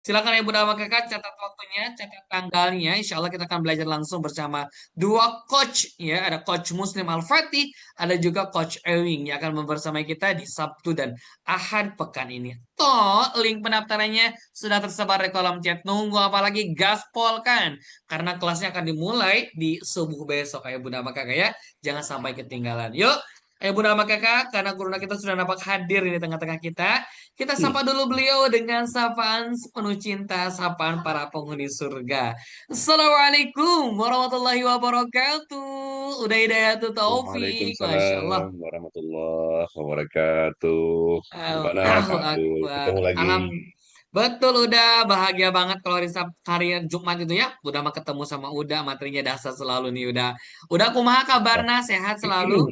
Silakan Ibu Dama Kakak catat waktunya, catat tanggalnya. Insya Allah kita akan belajar langsung bersama dua coach ya. Ada Coach Muslim Al-Fatih, ada juga Coach Ewing yang akan membersamai kita di Sabtu dan Ahad pekan ini. Toh, link pendaftarannya sudah tersebar di kolom chat. Nunggu apalagi gaspol kan? Karena kelasnya akan dimulai di subuh besok ya Bunda sama Kakak ya. Jangan sampai ketinggalan. Yuk, ayo Bunda sama Kakak, karena guru kita sudah dapat hadir di tengah-tengah kita. Kita sapa dulu beliau dengan sapaan penuh cinta, sapaan para penghuni surga. Assalamualaikum warahmatullahi wabarakatuh. Udah Hidayatul Taufik, Masya Allah. Waalaikumsalam warahmatullahi wabarakatuh. Gimana Allahu Kak Abdul? Akbar. Ketemu lagi. Betul udah bahagia banget kalau hari Jumat itu ya. Udah mah ketemu sama Uda, materinya dasar selalu nih udah. Udah kumaha kabarna, sehat selalu.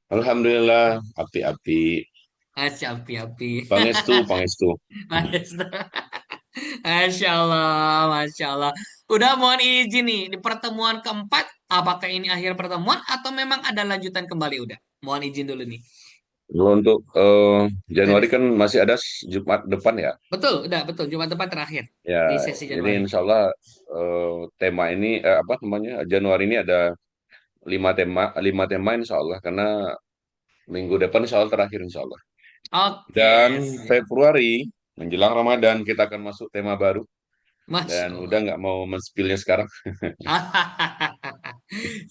Alhamdulillah, api-api. Api-api. Pangestu, pangestu. Masya Allah, Masya Allah. Udah mohon izin nih, di pertemuan keempat, apakah ini akhir pertemuan atau memang ada lanjutan kembali udah? Mohon izin dulu nih. Kalau untuk Dari, Januari kan masih ada Jumat depan ya. betul, udah betul. Jumat depan terakhir Ya, di sesi jadi Januari. insya Allah tema ini apa namanya Januari ini ada lima tema insya Allah karena minggu depan insya Allah terakhir insya Allah. Dan Oke, siap. Februari menjelang Ramadan kita akan masuk tema baru Masya dan udah Allah. nggak mau men-spillnya sekarang.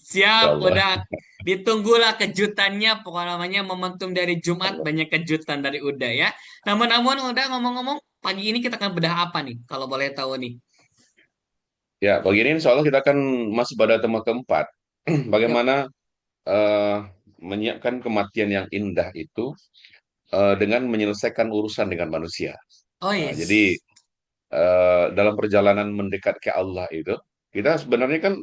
Siap, Insya Allah. udah. Ditunggulah kejutannya, pokoknya namanya momentum dari Jumat, Allah. banyak kejutan dari Uda ya. Namun-namun udah ngomong-ngomong, pagi ini kita akan bedah apa nih, kalau boleh tahu nih. Ya, pagi ini insya Allah kita akan masuk pada tema keempat. Yuk. Bagaimana eh, menyiapkan kematian yang indah itu dengan menyelesaikan urusan dengan manusia. Oh Nah, jadi yes. dalam perjalanan mendekat ke Allah itu, kita sebenarnya kan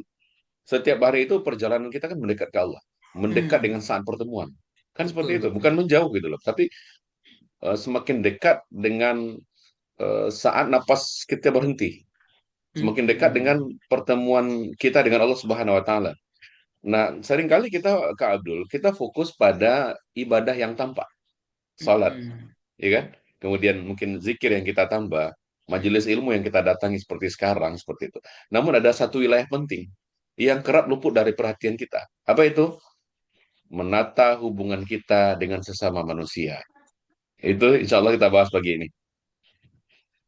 setiap hari itu perjalanan kita kan mendekat ke Allah. Mendekat Hmm, dengan saat pertemuan. Kan seperti betul itu, betul. bukan menjauh gitu loh. Tapi semakin dekat dengan saat napas kita berhenti. Semakin dekat dengan Hmm, pertemuan kita dengan Allah Subhanahu wa taala. Nah, seringkali kita, Kak Abdul, kita fokus pada ibadah yang tampak, salat, hmm. ya kan? Kemudian mungkin zikir yang kita tambah, majelis ilmu yang kita datangi seperti sekarang, seperti itu. Namun ada satu wilayah penting yang kerap luput dari perhatian kita. Apa itu? Menata hubungan kita dengan sesama manusia. Itu insya Allah kita bahas pagi ini.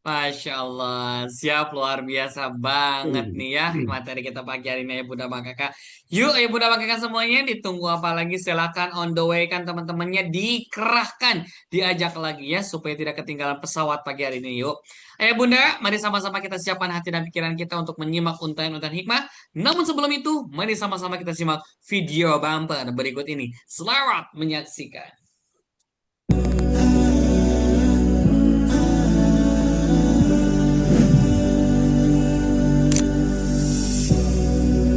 Masya Allah, siap luar biasa banget nih ya materi kita pagi hari ini ya Bunda Bang Kakak. Yuk ya Bunda Bang Kakak semuanya ditunggu apa lagi silakan on the way kan teman-temannya dikerahkan, diajak lagi ya supaya tidak ketinggalan pesawat pagi hari ini yuk. Ayo Bunda, mari sama-sama kita siapkan hati dan pikiran kita untuk menyimak untayan-untayan hikmah. Namun sebelum itu, mari sama-sama kita simak video bumper berikut ini. Selamat menyaksikan.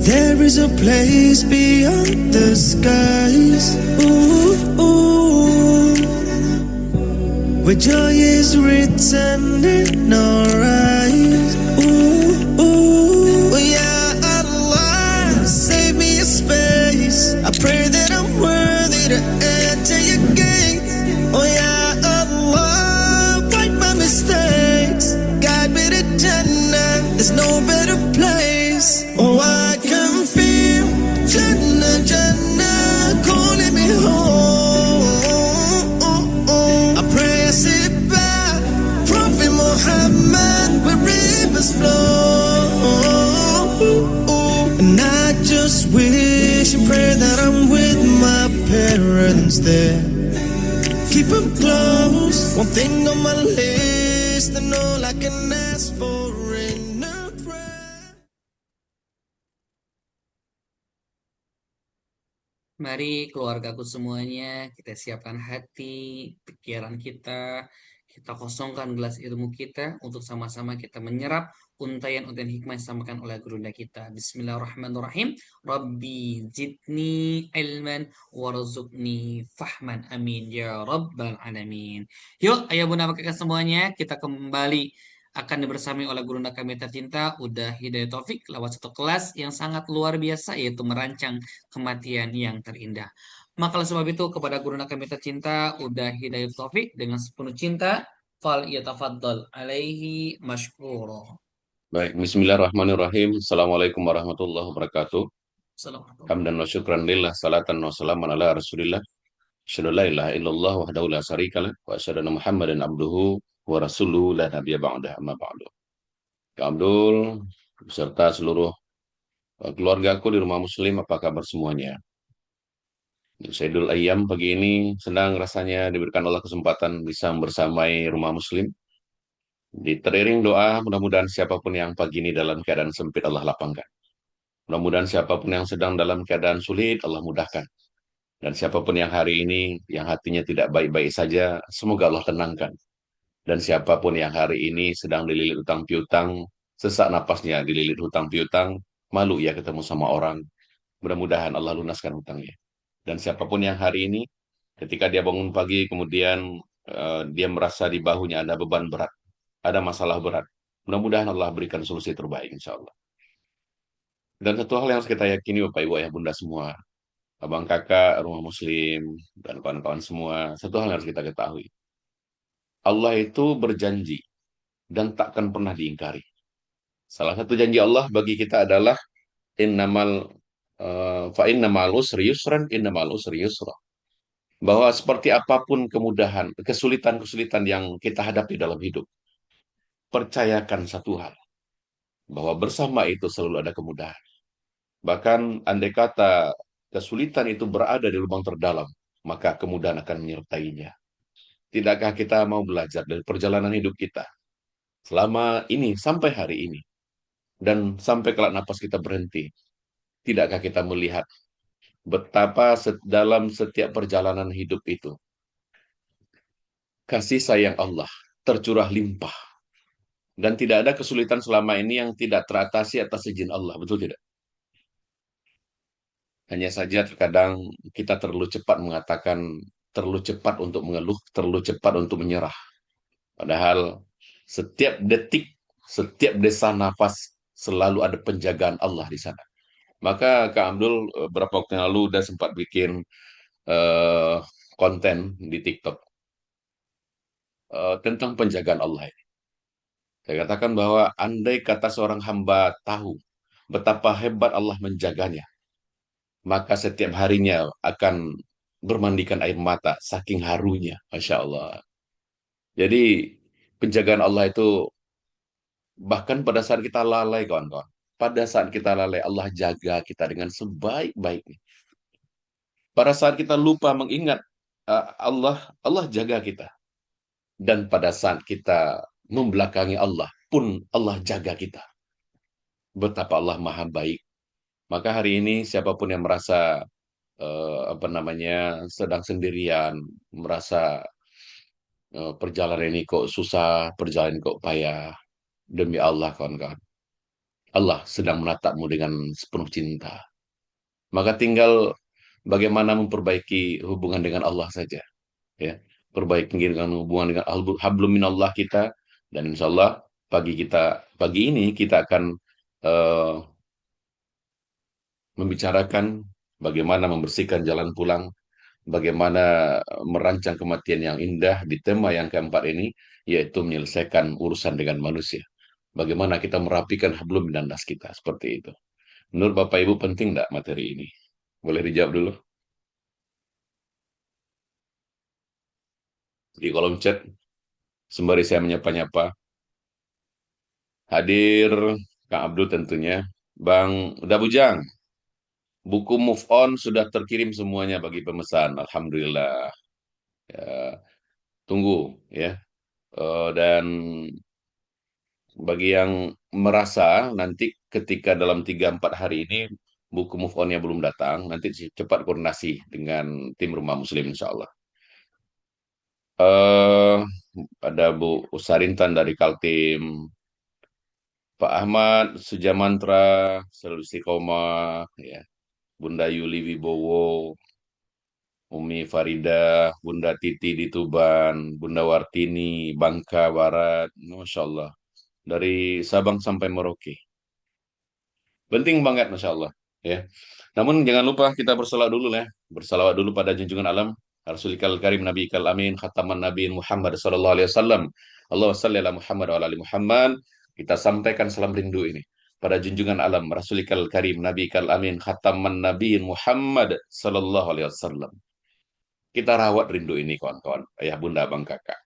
There is a place beyond the skies, ooh, ooh, where joy is written in our eyes. Ooh, ooh, yeah, Allah, save me a space. I pray that I'm worthy to enter your gates. Oh yeah, Allah, wipe my mistakes. Guide me to Jannah. There's no better place. Oh, I can feel Jannah, Jannah calling me home. I pray I sit by Prophet Muhammad where rivers flow. And I just wish and pray that I'm with my parents there. Keep them close. One thing on my list, and all I can ask for in a prayer. Mari keluargaku semuanya, kita siapkan hati, pikiran kita kosongkan gelas ilmu kita untuk sama-sama kita menyerap untayan-untayan hikmah yang disampaikan oleh gurunda kita. Bismillahirrahmanirrahim. Rabbi zidni ilman warzuqni fahman. Amin. Ya Rabbal Alamin. Yuk, ayo bunda kakak semuanya, kita kembali akan dibersami oleh gurunda kami tercinta, Uda Hidayat Taufik, lewat satu kelas yang sangat luar biasa, yaitu merancang kematian yang terindah. Maka oleh sebab itu kepada guru kami tercinta Uda Hidayat Taufik dengan sepenuh cinta fal yatafaddal alaihi mashkura. Baik, Bismillahirrahmanirrahim. Assalamualaikum warahmatullahi wabarakatuh. Assalamualaikum. Hamdan wa syukran lillah, salatan wa salaman ala rasulillah. Asyhadu an la ilaha illallah wahdahu la syarikalah wa asyhadu anna Muhammadan abduhu wa rasuluhu la nabiyya ba'dah amma ba'du. Kak Abdul beserta seluruh keluargaku di rumah Muslim, apa kabar semuanya? Sayyidul Ayyam pagi ini senang rasanya diberikan Allah kesempatan bisa bersamai rumah Muslim. Teriring doa, mudah-mudahan siapapun yang pagi ini dalam keadaan sempit Allah lapangkan. Mudah-mudahan siapapun yang sedang dalam keadaan sulit Allah mudahkan. Dan siapapun yang hari ini yang hatinya tidak baik-baik saja, semoga Allah tenangkan. Dan siapapun yang hari ini sedang dililit utang piutang, sesak napasnya dililit hutang piutang, malu ya ketemu sama orang. Mudah-mudahan Allah lunaskan hutangnya. Dan siapapun yang hari ini, ketika dia bangun pagi, kemudian dia merasa di bahunya ada beban berat, ada masalah berat. Mudah-mudahan Allah berikan solusi terbaik, insya Allah. Dan satu hal yang harus kita yakini, Bapak, Ibu, Ayah, Bunda semua, abang kakak, rumah Muslim, dan kawan-kawan semua, satu hal yang harus kita ketahui. Allah itu berjanji dan takkan pernah diingkari. Salah satu janji Allah bagi kita adalah innamal fa innamal usri yusran innamal usri yusra. Bahwa seperti apapun kemudahan, kesulitan-kesulitan yang kita hadapi dalam hidup, percayakan satu hal, bahwa bersama itu selalu ada kemudahan. Bahkan andai kata kesulitan itu berada di lubang terdalam, maka kemudahan akan menyertainya. Tidakkah kita mau belajar dari perjalanan hidup kita selama ini sampai hari ini dan sampai kelak napas kita berhenti? Tidakkah kita melihat betapa dalam setiap perjalanan hidup itu kasih sayang Allah tercurah limpah dan tidak ada kesulitan selama ini yang tidak teratasi atas izin Allah, betul tidak? Hanya saja terkadang kita terlalu cepat mengatakan, terlalu cepat untuk mengeluh, terlalu cepat untuk menyerah. Padahal setiap detik, setiap desa nafas selalu ada penjagaan Allah di sana. Maka Kak Abdul beberapa waktu yang lalu udah sempat bikin eh, konten di TikTok tentang penjagaan Allah ini. Saya katakan bahwa andai kata seorang hamba tahu betapa hebat Allah menjaganya, maka setiap harinya akan bermandikan air mata saking harunya, Masya Allah. Jadi penjagaan Allah itu bahkan pada saat kita lalai, kawan-kawan. Pada saat kita lalai, Allah jaga kita dengan sebaik-baiknya. Pada saat kita lupa mengingat Allah, Allah jaga kita. Dan pada saat kita membelakangi Allah pun Allah jaga kita. Betapa Allah maha baik. Maka hari ini siapapun yang merasa apa namanya sedang sendirian, merasa perjalanan ini kok susah, perjalanan kok payah, demi Allah kawan-kawan. Allah sedang menatapmu dengan sepenuh cinta. Maka tinggal bagaimana memperbaiki hubungan dengan Allah saja. Ya, perbaiki dengan hubungan dengan hablum minallah kita, dan insya Allah pagi ini kita akan eh, membicarakan bagaimana membersihkan jalan pulang, bagaimana merancang kematian yang indah di tema yang keempat ini, yaitu menyelesaikan urusan dengan manusia. Bagaimana kita merapikan hablum minannas kita, seperti itu. Menurut Bapak Ibu penting nggak materi ini? Boleh dijawab dulu di kolom chat, sembari saya menyapa-nyapa. Hadir Kang Abdul tentunya. Bang, udah bujang. Buku Move On sudah terkirim semuanya bagi pemesan. Alhamdulillah. Ya, tunggu ya. Dan bagi yang merasa nanti ketika dalam 3-4 hari ini buku Move On-nya belum datang, nanti cepat koordinasi dengan tim Rumah Muslim insya Allah. Eh, ada Bu Usarintan dari Kaltim, Pak Ahmad Sujamantra, selalu istiqomah, ya. Bunda Yuli Wibowo, Umi Farida, Bunda Titi di Tuban, Bunda Wartini, Bangka Barat, Masya Allah. Dari Sabang sampai Merauke. Penting banget, Masya Allah. Ya. Namun jangan lupa kita bersolawat dulu ya. Bersolawat dulu pada junjungan alam. Rasulikal karim nabiyikal amin khataman nabiin Muhammad sallallahu alaihi wasallam. Allahumma shalli ala Muhammad wa ala ali Muhammad. Kita sampaikan salam rindu ini pada junjungan alam Rasulikal karim nabiyikal amin khataman nabiin Muhammad sallallahu alaihi wasallam. Kita rawat rindu ini kawan-kawan, ayah bunda abang kakak.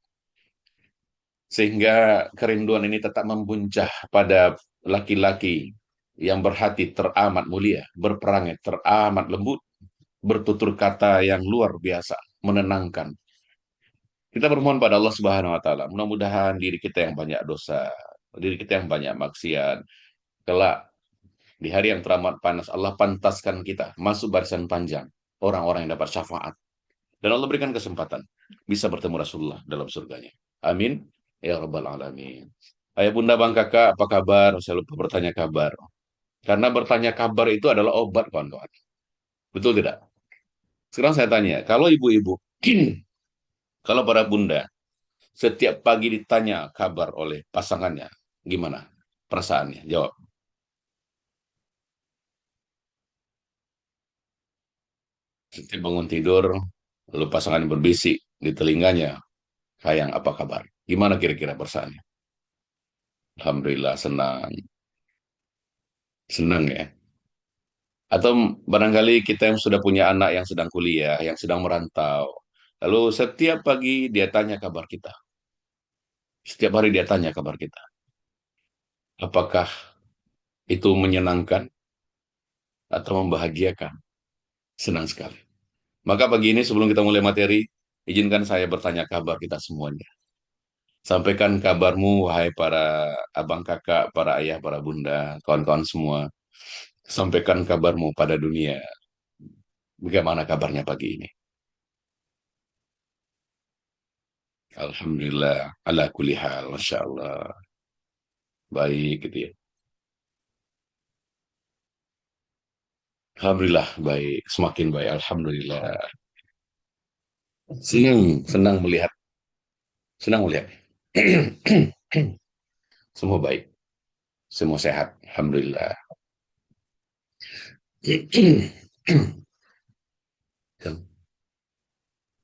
Sehingga kerinduan ini tetap membuncah pada laki-laki yang berhati teramat mulia, berperangai teramat lembut, bertutur kata yang luar biasa, menenangkan. Kita bermohon pada Allah Subhanahu wa taala, mudah-mudahan diri kita yang banyak dosa, diri kita yang banyak maksiat, kelak di hari yang teramat panas Allah pantaskan kita masuk barisan panjang orang-orang yang dapat syafaat. Dan Allah berikan kesempatan bisa bertemu Rasulullah dalam surganya. Amin. Ya Rabbal Alamin. Ayah bunda bang kakak, apa kabar? Saya lupa bertanya kabar. Karena bertanya kabar itu adalah obat, kawan-kawan. Betul tidak? Sekarang saya tanya, kalau ibu-ibu, kalau para bunda, setiap pagi ditanya kabar oleh pasangannya, gimana perasaannya? Jawab. Setiap bangun tidur, lalu pasangannya berbisik di telinganya, sayang apa kabar? Gimana kira-kira perasaannya? Alhamdulillah senang. Senang ya. Atau barangkali kita yang sudah punya anak yang sedang kuliah, yang sedang merantau. Lalu setiap pagi dia tanya kabar kita. Setiap hari dia tanya kabar kita. Apakah itu menyenangkan atau membahagiakan? Senang sekali. Maka pagi ini sebelum kita mulai materi, izinkan saya bertanya kabar kita semuanya. Sampaikan kabarmu, wahai para abang kakak, para ayah, para bunda, kawan-kawan semua. Sampaikan kabarmu pada dunia. Bagaimana kabarnya pagi ini? Alhamdulillah, ala kulli hal, Masya Allah. Baik gitu ya. Alhamdulillah, baik. Semakin baik, Alhamdulillah. Senang, senang melihat. Senang melihat. Semua baik. Semua sehat, Alhamdulillah. Sam,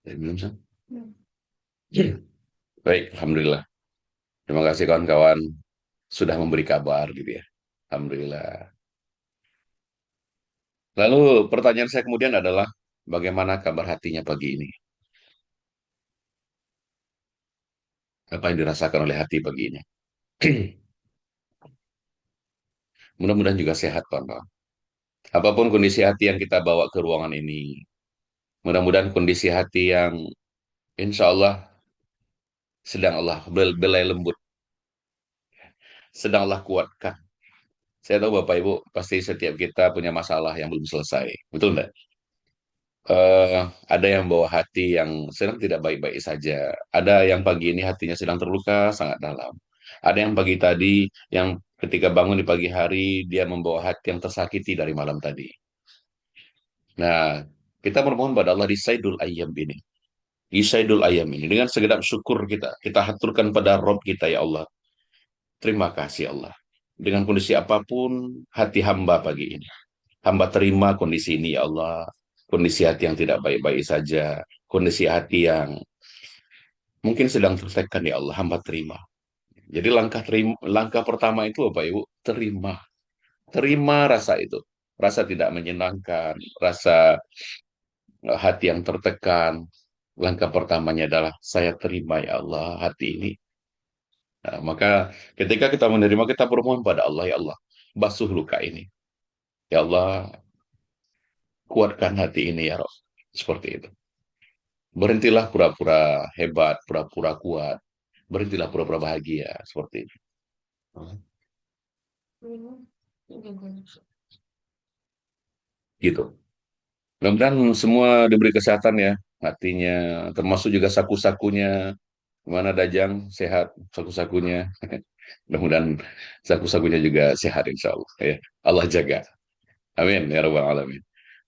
minum, Sam? Baik, Alhamdulillah. Terima kasih kawan-kawan sudah memberi kabar gitu ya. Alhamdulillah. Lalu pertanyaan saya kemudian adalah bagaimana kabar hatinya pagi ini? Apa yang dirasakan oleh hati pagi ini? Mudah-mudahan juga sehat kawan-kawan. Apapun kondisi hati yang kita bawa ke ruangan ini, mudah-mudahan kondisi hati yang insya Allah sedang Allah belai lembut, sedang Allah kuatkan. Saya tahu Bapak Ibu pasti setiap kita punya masalah yang belum selesai, betul enggak? eh, ada yang bawa hati yang sedang tidak baik-baik saja. Ada yang pagi ini hatinya sedang terluka sangat dalam. Ada yang pagi tadi yang ketika bangun di pagi hari dia membawa hati yang tersakiti dari malam tadi. Nah, kita bermohon pada Allah di Saidul Ayyam ini. Di Saidul Ayyam ini dengan segenap syukur kita haturkan pada Rob kita ya Allah. Terima kasih Allah. Dengan kondisi apapun hati hamba pagi ini. Hamba terima kondisi ini ya Allah. Kondisi hati yang tidak baik-baik saja. Kondisi hati yang mungkin sedang tertekan ya Allah. Hamba terima. Jadi langkah pertama itu Bapak Ibu, terima. Terima rasa itu. Rasa tidak menyenangkan. Rasa hati yang tertekan. Langkah pertamanya adalah saya terima ya Allah hati ini. Nah, maka ketika kita menerima kita bermohon pada Allah ya Allah. Basuh luka ini. Ya Allah, kuatkan hati ini ya Rob. Seperti itu. Berhentilah pura-pura hebat, pura-pura kuat. Berhentilah pura-pura bahagia. Seperti itu. Gitu. Mudah-mudahan semua diberi kesehatan ya. Hatinya, termasuk juga saku-sakunya. Gimana Dajang? Sehat saku-sakunya. Mudah-mudahan saku-sakunya juga sehat insya Allah. Ya. Allah jaga. Amin. Ya Rabbal Alamin.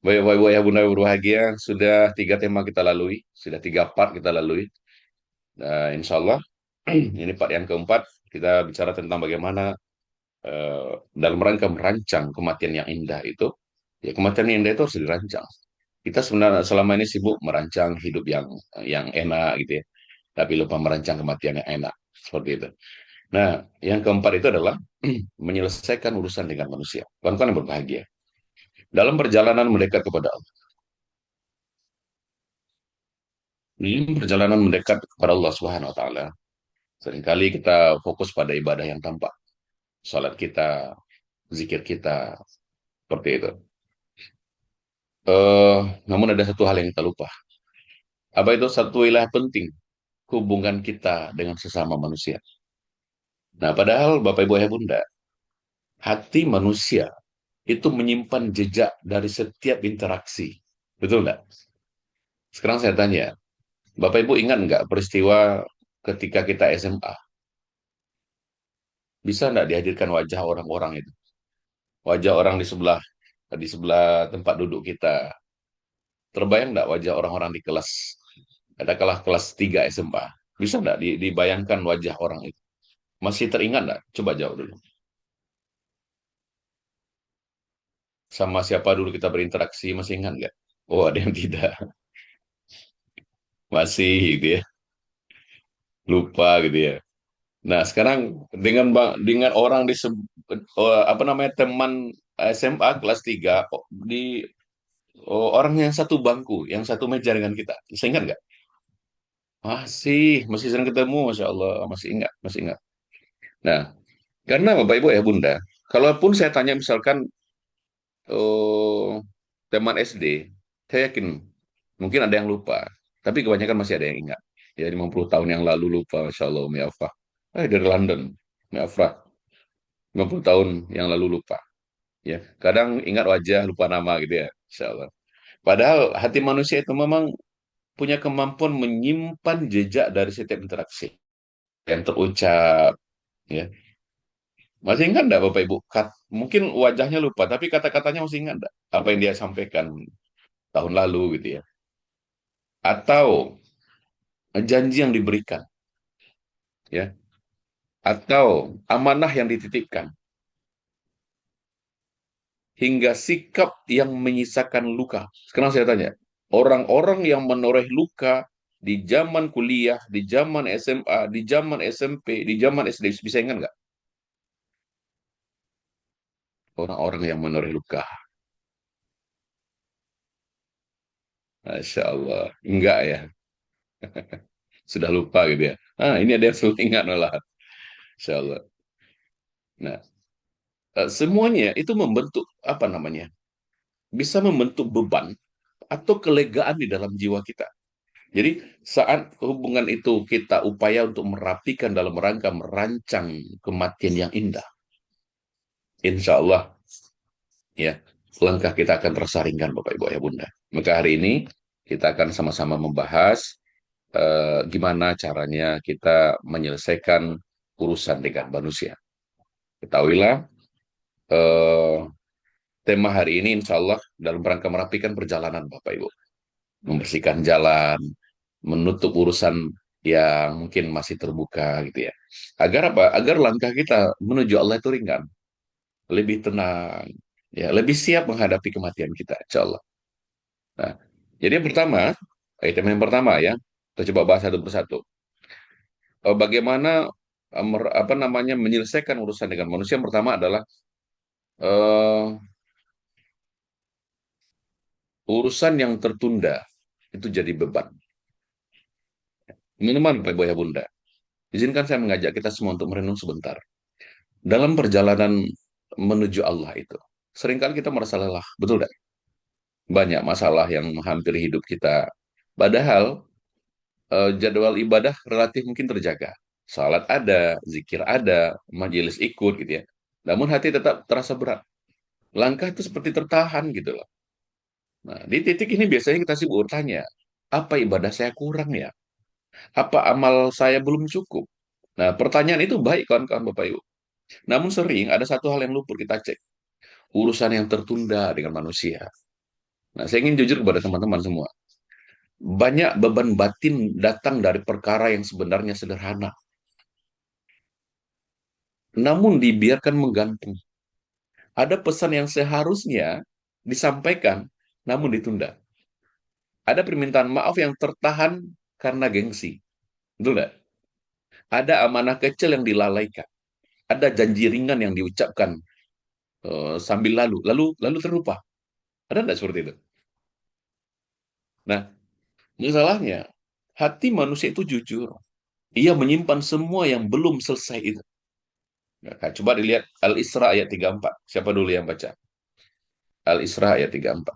Baik, Bapak, Ibu, ya Bunda berbahagia. Sudah 3 tema kita lalui. Sudah 3 part kita lalui. Insya Allah ini part yang keempat kita bicara tentang bagaimana dalam rangka merancang kematian yang indah itu, ya kematian yang indah itu harus dirancang. Kita sebenarnya selama ini sibuk merancang hidup yang enak gitu ya, tapi lupa merancang kematian yang enak seperti itu. Nah, yang keempat itu adalah menyelesaikan urusan dengan manusia. Kawan-kawan yang berbahagia dalam perjalanan mendekat kepada Allah. Ini perjalanan mendekat kepada Allah Subhanahu wa taala. Seringkali kita fokus pada ibadah yang tampak, salat kita, zikir kita, seperti itu. Namun ada satu hal yang kita lupa. Apa itu? Satu wilayah penting, hubungan kita dengan sesama manusia. Nah, padahal Bapak Ibu Ayah Bunda, hati manusia itu menyimpan jejak dari setiap interaksi. Betul nggak? Sekarang saya tanya, Bapak Ibu ingat nggak peristiwa ketika kita SMA? Bisa nggak dihadirkan wajah orang-orang itu? Wajah orang di sebelah tempat duduk kita. Terbayang nggak wajah orang-orang di kelas? Katakanlah kelas 3 SMA. Bisa nggak dibayangkan wajah orang itu? Masih teringat nggak? Coba jawab dulu. Sama siapa dulu kita berinteraksi, masih ingat nggak? Oh, ada yang tidak. Masih gitu ya. Lupa gitu ya. Nah, sekarang dengan orang apa namanya, teman SMA kelas 3 orang yang satu bangku, yang satu meja dengan kita. Masih ingat nggak? Masih sering ketemu, Masya Allah, masih ingat, masih ingat. Nah, karena Bapak Ibu ya Bunda, kalaupun saya tanya misalkan oh, teman SD, saya yakin mungkin ada yang lupa, tapi kebanyakan masih ada yang ingat. Ya 50 tahun yang lalu lupa, Masya Allah, Umi Afrah. Dari London, Umi Afrah, 50 tahun yang lalu lupa. Ya, kadang ingat wajah, lupa nama gitu ya, Masya Allah. Padahal hati manusia itu memang punya kemampuan menyimpan jejak dari setiap interaksi yang terucap, ya. Masih ingat enggak Bapak Ibu? Mungkin wajahnya lupa, tapi kata-katanya masih ingat enggak? Apa yang dia sampaikan tahun lalu gitu ya. Atau janji yang diberikan, ya. Atau amanah yang dititipkan. Hingga sikap yang menyisakan luka. Sekarang saya tanya, orang-orang yang menoreh luka di zaman kuliah, di zaman SMA, di zaman SMP, di zaman SD, bisa ingat nggak? Orang-orang yang menoreh luka. Masya Allah. Enggak ya. Sudah lupa gitu ya. Ini ada yang selalu ingat malah. Masya Allah. Nah, semuanya itu membentuk, apa namanya, bisa membentuk beban atau kelegaan di dalam jiwa kita. Jadi saat hubungan itu kita upaya untuk merapikan dalam rangka merancang kematian yang indah, insya Allah ya langkah kita akan tersaringkan Bapak Ibu ya Bunda. Maka hari ini kita akan sama-sama membahas gimana caranya kita menyelesaikan urusan dengan manusia. Ketahuilah eh, tema hari ini insya Allah dalam rangka merapikan perjalanan Bapak Ibu. Membersihkan jalan, menutup urusan yang mungkin masih terbuka gitu ya. Agar apa? Agar langkah kita menuju Allah itu ringan, lebih tenang, ya, lebih siap menghadapi kematian kita, insya Allah. Nah, jadi yang pertama, item yang pertama ya, kita coba bahas satu persatu. Bagaimana apa namanya menyelesaikan urusan dengan manusia? Yang pertama adalah eh, urusan yang tertunda itu jadi beban. Teman-teman, Pak Ibu ya Bunda, izinkan saya mengajak kita semua untuk merenung sebentar. Dalam perjalanan menuju Allah itu, seringkali kita merasa lelah, betul tidak? Banyak masalah yang menghampiri hidup kita. Padahal jadwal ibadah relatif mungkin terjaga. Salat ada, zikir ada, majelis ikut gitu ya. Namun hati tetap terasa berat. Langkah itu seperti tertahan gitu loh. Nah, di titik ini biasanya kita sih bertanya, apa ibadah saya kurang ya? Apa amal saya belum cukup? Nah, pertanyaan itu baik kawan-kawan Bapak Ibu. Namun sering ada satu hal yang luput kita cek. Urusan yang tertunda dengan manusia. Nah, saya ingin jujur kepada teman-teman semua. Banyak beban batin datang dari perkara yang sebenarnya sederhana. Namun dibiarkan menggantung. Ada pesan yang seharusnya disampaikan, namun ditunda. Ada permintaan maaf yang tertahan karena gengsi. Betul nggak? Ada amanah kecil yang dilalaikan. Ada janji ringan yang diucapkan sambil lalu terlupa. Ada nggak seperti itu? Nah, masalahnya hati manusia itu jujur. Ia menyimpan semua yang belum selesai itu. Nah, coba dilihat Al-Isra ayat 34. Siapa dulu yang baca? Al-Isra ayat 34.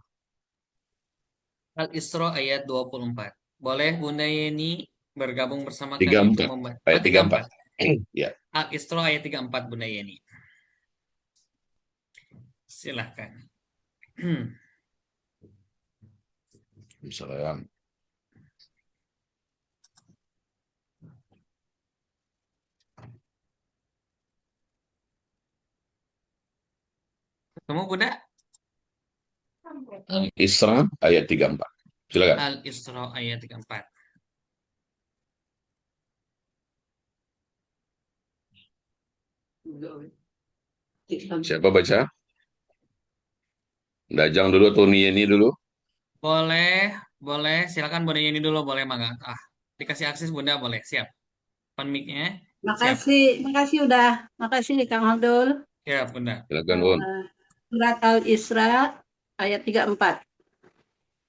Al-Isra ayat 24. Boleh Bunda Yeni bergabung bersama kami untuk 34. membaca. Ayat Ah, 34. 34. Ya, Al-Isra ayat 34 Bunda Yeni. Silahkan. misalnya Kamu Bunda? Al-Isra ayat 34. Silakan. Al-Isra ayat 34. Siapa baca? Dajang dulu atau Nieni dulu? Boleh, boleh. Silakan Bunda Yeni dulu, boleh Mangga. Ah, dikasih akses Bunda, boleh. Siap. Open mic-nya. Siap. Makasih udah. Makasih Kang Abdul. Siap, Bunda. Silakan, Un. Surat Al-Isra ayat 34.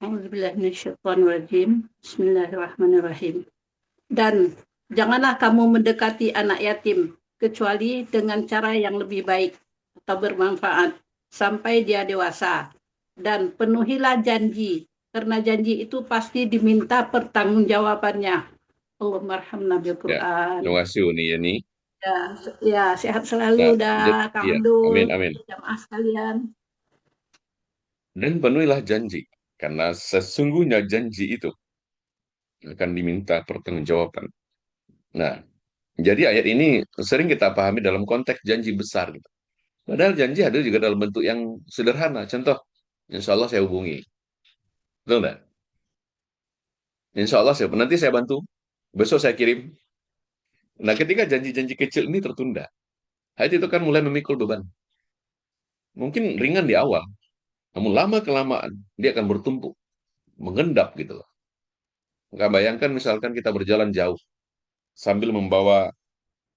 A'udzubillahiminasyaitonirrajim. Bismillahirrahmanirrahim. Dan janganlah kamu mendekati anak yatim kecuali dengan cara yang lebih baik atau bermanfaat sampai dia dewasa. Dan penuhilah janji, karena janji itu pasti diminta pertanggungjawabannya. Allahumma arhamna bil Ya, Quran. terima kasih Nieni. Ya, ya sehat selalu Nah, dah Kang ya, Abdul, amin, amin. jamaah sekalian. Dan penuhilah janji, karena sesungguhnya janji itu akan diminta pertanggungjawaban. Nah, jadi ayat ini sering kita pahami dalam konteks janji besar gitu. Padahal janji ada juga dalam bentuk yang sederhana. Contoh, insya Allah saya hubungi. Betul nggak? Insya Allah nanti saya bantu. Besok saya kirim. Nah, ketika janji-janji kecil ini tertunda, hati itu kan mulai memikul beban. Mungkin ringan di awal, namun lama-kelamaan dia akan bertumpuk, mengendap gitu loh. Nggak bayangkan misalkan kita berjalan jauh, sambil membawa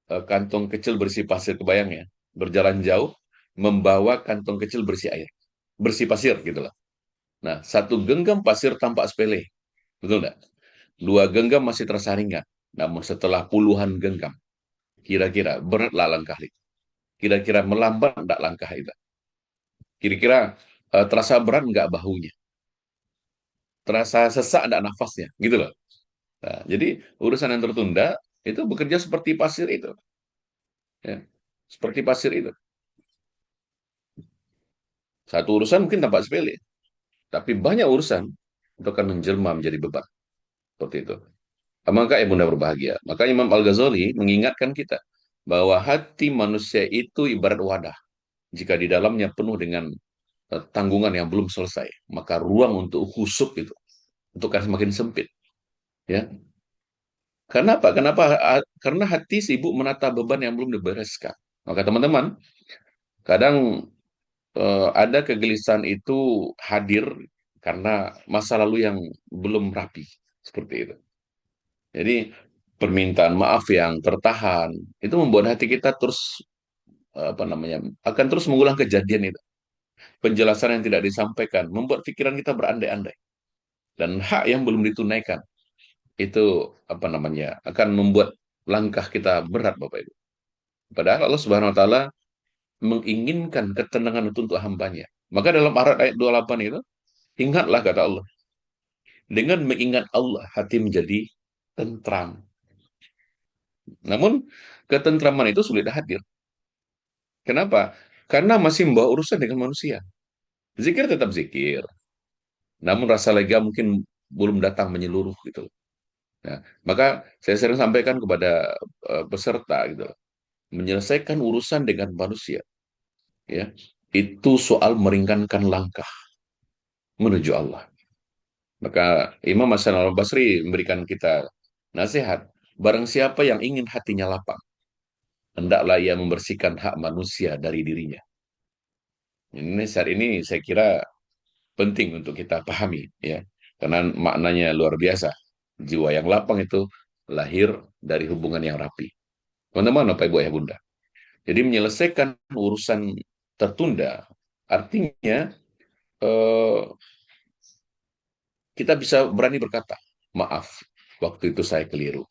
kantong kecil berisi pasir, kebayang ya? Berjalan jauh, membawa kantong kecil berisi air. Bersih pasir gitu loh. Nah, satu genggam pasir tampak sepele. Betul nggak? Dua genggam masih terasa ringan. Namun setelah puluhan genggam, kira-kira beratlah langkah itu. Kira-kira melambat enggak langkah itu. Kira-kira terasa berat enggak bahunya. Terasa sesak enggak nafasnya. Gitu loh. Nah, jadi urusan yang tertunda itu bekerja seperti pasir itu. Ya. Seperti pasir itu. Satu urusan mungkin tampak sepele. Tapi banyak urusan itu akan menjelma menjadi beban. Seperti itu. Maka Bunda berbahagia. Maka Imam Al-Ghazali mengingatkan kita bahwa hati manusia itu ibarat wadah. Jika di dalamnya penuh dengan tanggungan yang belum selesai, maka ruang untuk khusuk itu untuk akan semakin sempit. Ya, kenapa? Kenapa? Karena hati sibuk menata beban yang belum dibereskan. Maka teman-teman, kadang ada kegelisahan itu hadir karena masa lalu yang belum rapi, seperti itu. Jadi permintaan maaf yang tertahan itu membuat hati kita terus apa namanya akan terus mengulang kejadian itu. Penjelasan yang tidak disampaikan membuat pikiran kita berandai-andai dan hak yang belum ditunaikan itu apa namanya akan membuat langkah kita berat Bapak Ibu. Padahal Allah Subhanahu Wa Taala menginginkan ketenangan itu untuk hambanya. Maka dalam ayat 28 itu ingatlah kata Allah. Dengan mengingat Allah hati menjadi tentram. Namun ketentraman itu sulit hadir. Kenapa? Karena masih membawa urusan dengan manusia. Zikir tetap zikir. Namun rasa lega mungkin belum datang menyeluruh gitu. Nah, maka saya sering sampaikan kepada peserta gitu, menyelesaikan urusan dengan manusia, ya, itu soal meringankan langkah menuju Allah. Maka Imam Hasan al-Basri memberikan kita nasihat, barang siapa yang ingin hatinya lapang, hendaklah ia membersihkan hak manusia dari dirinya. Ini saat ini saya kira penting untuk kita pahami, ya. Karena maknanya luar biasa. Jiwa yang lapang itu lahir dari hubungan yang rapi. Teman-teman, Bapak Ibu Ayah Bunda. Jadi menyelesaikan urusan tertunda artinya eh, kita bisa berani berkata, maaf, waktu itu saya keliru.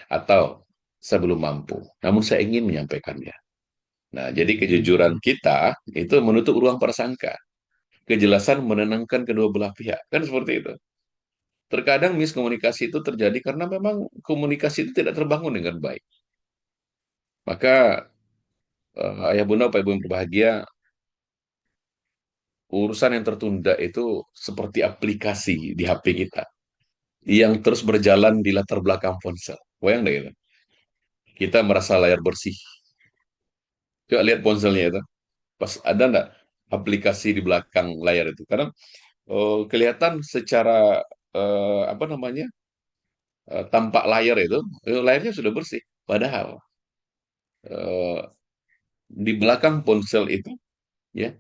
Atau saya belum mampu, namun saya ingin menyampaikannya. Nah, jadi kejujuran kita itu menutup ruang prasangka. Kejelasan menenangkan kedua belah pihak. Kan seperti itu. Terkadang miskomunikasi itu terjadi karena memang komunikasi itu tidak terbangun dengan baik. Maka ayah bunda, Bapak Ibu yang berbahagia, urusan yang tertunda itu seperti aplikasi di HP kita yang terus berjalan di latar belakang ponsel. Bayang deh itu. Kita merasa layar bersih. Coba lihat ponselnya itu. Pas ada nggak aplikasi di belakang layar itu? Karena kelihatan secara apa namanya tampak layar itu, layarnya sudah bersih. Padahal eh, di belakang ponsel itu, ya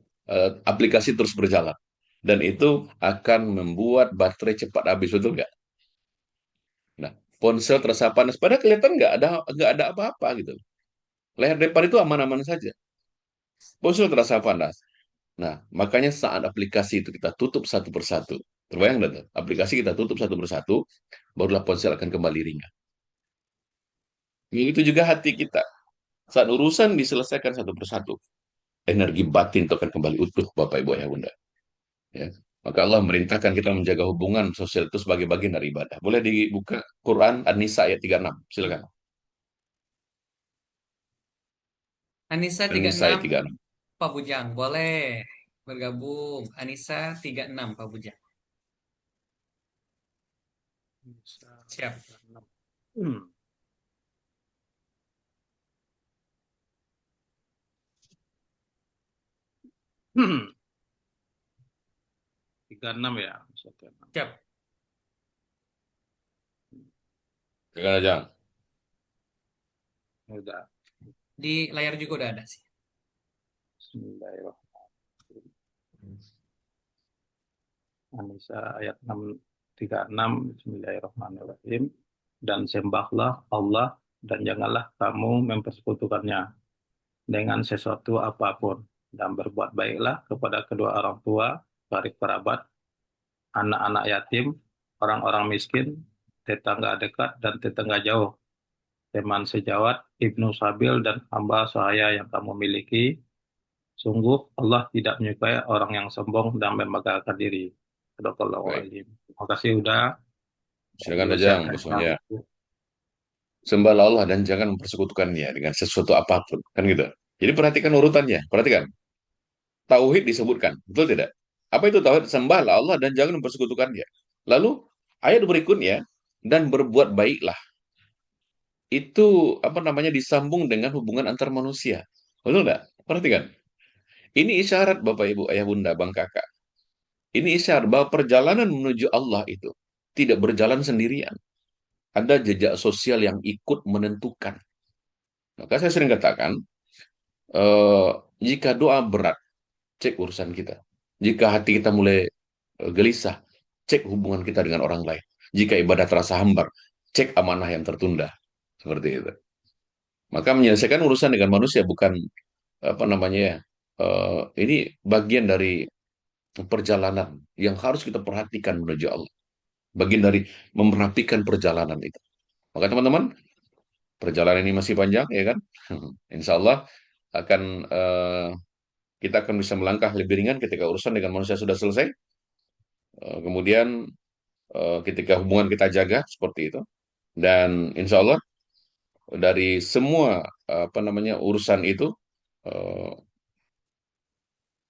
aplikasi terus berjalan dan itu akan membuat baterai cepat habis, betul nggak? Nah, ponsel terasa panas, padahal kelihatan nggak ada apa-apa gitu. Layar depan itu aman-aman saja. Ponsel terasa panas. Nah, makanya saat aplikasi itu kita tutup satu persatu, terbayang nggak tuh? Aplikasi kita tutup satu persatu, barulah ponsel akan kembali ringan. Begitu juga hati kita. Saat urusan diselesaikan satu persatu, energi batin itu akan kembali utuh, Bapak Ibu Ayah Bunda. Ya. Maka Allah merintahkan kita menjaga hubungan sosial itu sebagai bagian dari ibadah. Boleh dibuka Quran An-Nisa ayat 36. Silakan. Anissa An-Nisa ayat 36, 36. Pak Bujang. Boleh bergabung. Anissa 36, Pak Bujang. Siap. Hmm. Hmm. 36 ya. Siap. Silakan aja. Udah. Di layar juga udah ada sih. Bismillahirrahmanirrahim. An-Nisa ayat 36. Bismillahirrahmanirrahim. Dan sembahlah Allah dan janganlah kamu mempersekutukannya dengan sesuatu apapun, dan berbuat baiklah kepada kedua orang tua, karib kerabat, anak-anak yatim, orang-orang miskin, tetangga dekat dan tetangga jauh, teman sejawat, ibnu sabil, dan hamba sahaya yang kamu miliki. Sungguh Allah tidak menyukai orang yang sombong dan membanggakan diri. Sadaqallahu Baik. alaihi. Terima kasih udah Silakan aja, diucapkan. Bosnya. Sembahlah Allah dan jangan mempersekutukannya dengan sesuatu apapun. Kan gitu. Jadi perhatikan urutannya. Perhatikan. Tauhid disebutkan. Betul tidak? Apa itu tauhid? Sembahlah Allah dan jangan mempersekutukannya. Lalu ayat berikutnya, dan berbuat baiklah. Itu apa namanya disambung dengan hubungan antar manusia. Betul nggak? Perhatikan. Ini isyarat Bapak Ibu Ayah Bunda Bang Kakak. Ini isyarat bahwa perjalanan menuju Allah itu tidak berjalan sendirian. Ada jejak sosial yang ikut menentukan. Maka saya sering katakan, eh, jika doa berat, cek urusan kita. Jika hati kita mulai gelisah, cek hubungan kita dengan orang lain. Jika ibadah terasa hambar, cek amanah yang tertunda. Seperti itu. Maka menyelesaikan urusan dengan manusia bukan apa namanya ya, ini bagian dari perjalanan yang harus kita perhatikan menuju Allah. Bagian dari memerapikan perjalanan itu. Maka teman-teman, perjalanan ini masih panjang, ya kan? Insya Allah akan kita akan bisa melangkah lebih ringan ketika urusan dengan manusia sudah selesai. Kemudian ketika hubungan kita jaga seperti itu, dan insya Allah dari semua apa namanya urusan itu eh,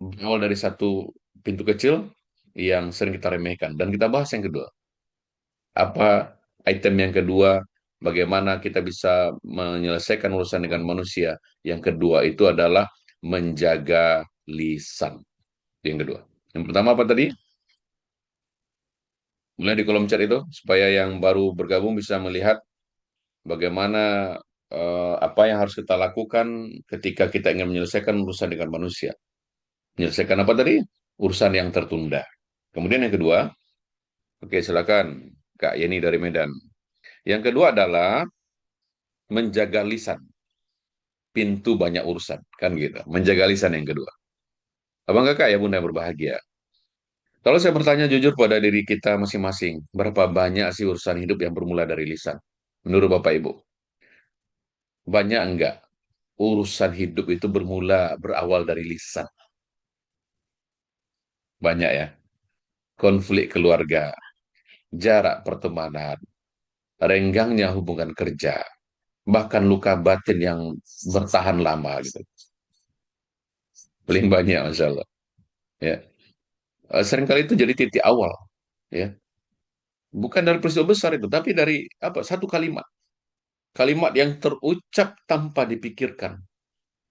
berawal dari satu pintu kecil yang sering kita remehkan. Dan kita bahas yang kedua. Apa item yang kedua? Bagaimana kita bisa menyelesaikan urusan dengan manusia? Yang kedua itu adalah menjaga lisan. Yang kedua. Yang pertama apa tadi? Mulai di kolom chat itu supaya yang baru bergabung bisa melihat bagaimana apa yang harus kita lakukan ketika kita ingin menyelesaikan urusan dengan manusia. Menyelesaikan apa tadi? Urusan yang tertunda. Kemudian yang kedua, Oke, silakan Kak Yeni dari Medan. Yang kedua adalah menjaga lisan, pintu banyak urusan, kan gitu. Menjaga lisan yang kedua. Abang kakak ya bunda yang berbahagia. Kalau saya bertanya jujur pada diri kita masing-masing, berapa banyak sih urusan hidup yang bermula dari lisan? Menurut Bapak Ibu, banyak enggak urusan hidup itu berawal dari lisan? Banyak ya. Konflik keluarga, jarak pertemanan, renggangnya hubungan kerja, bahkan luka batin yang bertahan lama gitu. Paling banyak, Masya Allah. Ya. Seringkali itu jadi titik awal. Ya. Bukan dari peristiwa besar itu, tapi dari apa? Satu kalimat. Kalimat yang terucap tanpa dipikirkan.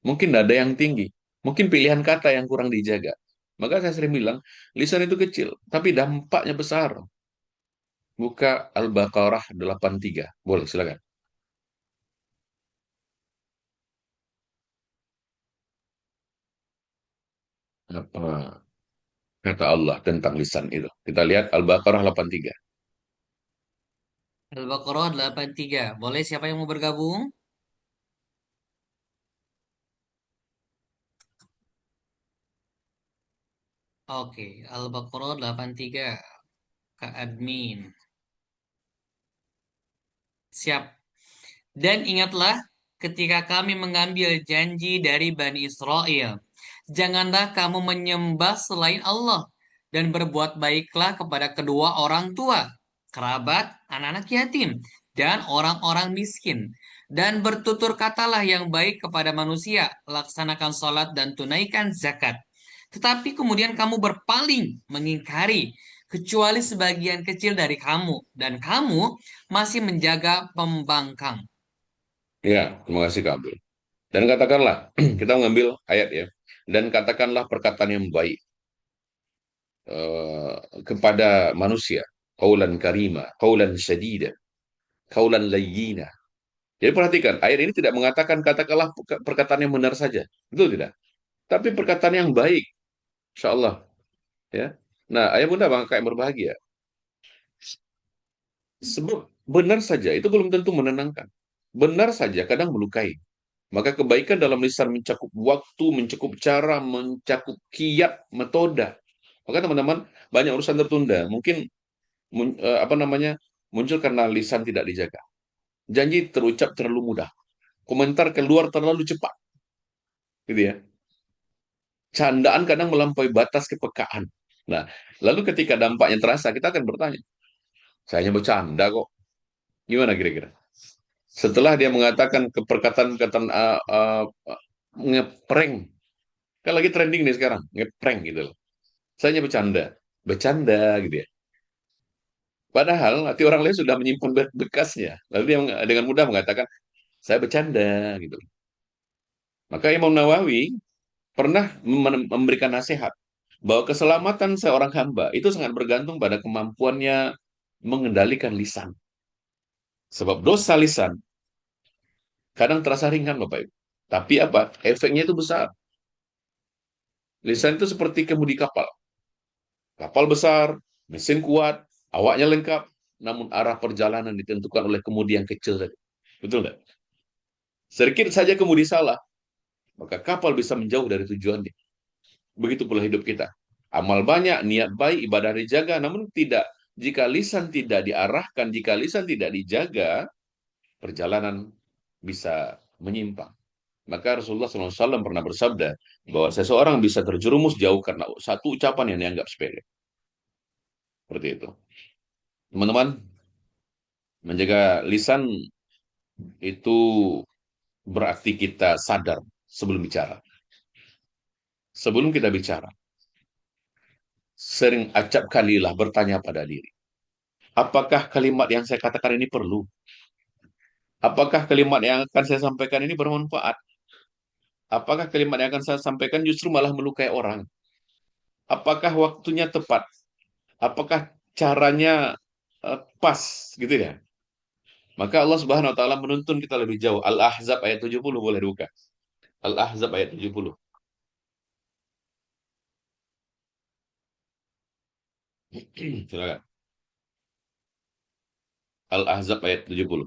Mungkin ada yang tinggi. Mungkin pilihan kata yang kurang dijaga. Maka saya sering bilang, lisan itu kecil, tapi dampaknya besar. Buka Al-Baqarah 83. Boleh, silakan. Apa kata Allah tentang lisan itu? Kita lihat Al-Baqarah 83. Al-Baqarah 83. Boleh siapa yang mau bergabung? Oke, Al-Baqarah 83. Kak Admin. Siap. Dan ingatlah ketika kami mengambil janji dari Bani Israel. Janganlah kamu menyembah selain Allah dan berbuat baiklah kepada kedua orang tua, kerabat, anak-anak yatim, dan orang-orang miskin. Dan bertutur katalah yang baik kepada manusia, laksanakan sholat dan tunaikan zakat. Tetapi kemudian kamu berpaling, mengingkari, kecuali sebagian kecil dari kamu, dan kamu masih menjaga pembangkang. Ya, terima kasih Kak Abdul. Dan katakanlah, kita mengambil ayat ya. Dan katakanlah perkataan yang baik eh, kepada manusia. Qaulan karima, qaulan syadida, qaulan layyina. Jadi perhatikan, ayat ini tidak mengatakan katakanlah perkataan yang benar saja. Betul tidak? Tapi perkataan yang baik. Insya Allah. Ya. Nah, ayah bunda bangka yang berbahagia. Sebab benar saja itu belum tentu menenangkan. Benar saja kadang melukai. Maka kebaikan dalam lisan mencakup waktu, mencakup cara, mencakup kiat, metode. Maka teman-teman banyak urusan tertunda. Mungkin apa namanya muncul karena lisan tidak dijaga. Janji terucap terlalu mudah. Komentar keluar terlalu cepat. Gitu ya. Candaan kadang melampaui batas kepekaan. Nah, lalu ketika dampaknya terasa, kita akan bertanya, saya hanya bercanda kok. Gimana kira-kira? Setelah dia mengatakan perkataan-perkataan ngeprank, kan lagi trending nih sekarang, ngeprank gitu loh. Saya hanya bercanda, bercanda gitu ya. Padahal hati orang lain sudah menyimpan bekasnya. Lalu dia dengan mudah mengatakan, saya bercanda gitu. Maka Imam Nawawi pernah memberikan nasihat bahwa keselamatan seorang hamba itu sangat bergantung pada kemampuannya mengendalikan lisan. Sebab dosa lisan kadang terasa ringan, Bapak Ibu. Tapi apa? Efeknya itu besar. Lisan itu seperti kemudi kapal. Kapal besar, mesin kuat, awaknya lengkap, namun arah perjalanan ditentukan oleh kemudi yang kecil tadi. Betul nggak? Sedikit saja kemudi salah, maka kapal bisa menjauh dari tujuannya. Begitu pula hidup kita. Amal banyak, niat baik, ibadah dijaga, namun tidak. Jika lisan tidak diarahkan, jika lisan tidak dijaga, perjalanan bisa menyimpang. Maka Rasulullah SAW pernah bersabda bahwa seseorang bisa terjerumus jauh karena satu ucapan yang dianggap sepele. Seperti itu. Teman-teman, menjaga lisan itu berarti kita sadar sebelum bicara. Sebelum kita bicara, sering acap kalilah bertanya pada diri. Apakah kalimat yang saya katakan ini perlu? Apakah kalimat yang akan saya sampaikan ini bermanfaat? Apakah kalimat yang akan saya sampaikan justru malah melukai orang? Apakah waktunya tepat? Apakah caranya pas gitu ya? Maka Allah Subhanahu wa taala menuntun kita lebih jauh. Al-Ahzab ayat 70 boleh dibuka. Al-Ahzab ayat 70. Silakan. Al-Ahzab ayat 70.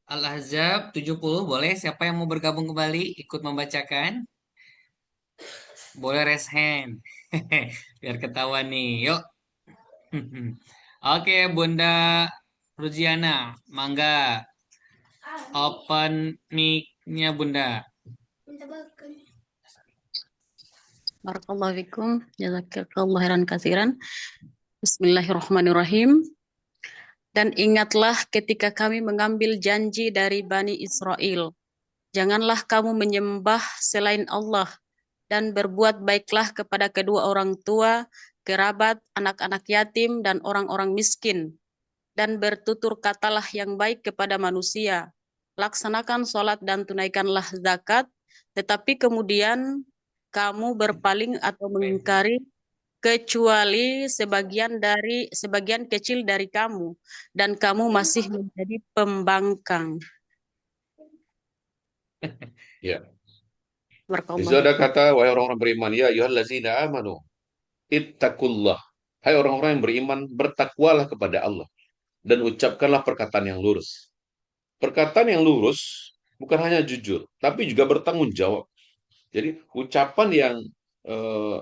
Al-Ahzab 70, boleh. Siapa yang mau bergabung kembali ikut membacakan? Boleh raise hand. Biar ketahuan nih. Yuk. Oke, Bunda Ruziana, mangga. Open mic-nya Bunda. Barakallahu fikum, jazakallahu khairan katsiran. Bismillahirrahmanirrahim. Dan ingatlah ketika kami mengambil janji dari Bani Israel. Janganlah kamu menyembah selain Allah dan berbuat baiklah kepada kedua orang tua, kerabat, anak-anak yatim, dan orang-orang miskin. Dan bertutur katalah yang baik kepada manusia. Laksanakan sholat dan tunaikanlah zakat, tetapi kemudian kamu berpaling atau mengingkari kecuali sebagian kecil dari kamu, dan kamu masih menjadi pembangkang. Ya. Di Barakallahu situ ada fikum. kata, wahai orang-orang beriman, ya ayyuhallazina amanu, ittaqullah. Hai orang-orang yang beriman, bertakwalah kepada Allah dan ucapkanlah perkataan yang lurus. Perkataan yang lurus bukan hanya jujur, tapi juga bertanggung jawab. Jadi eh,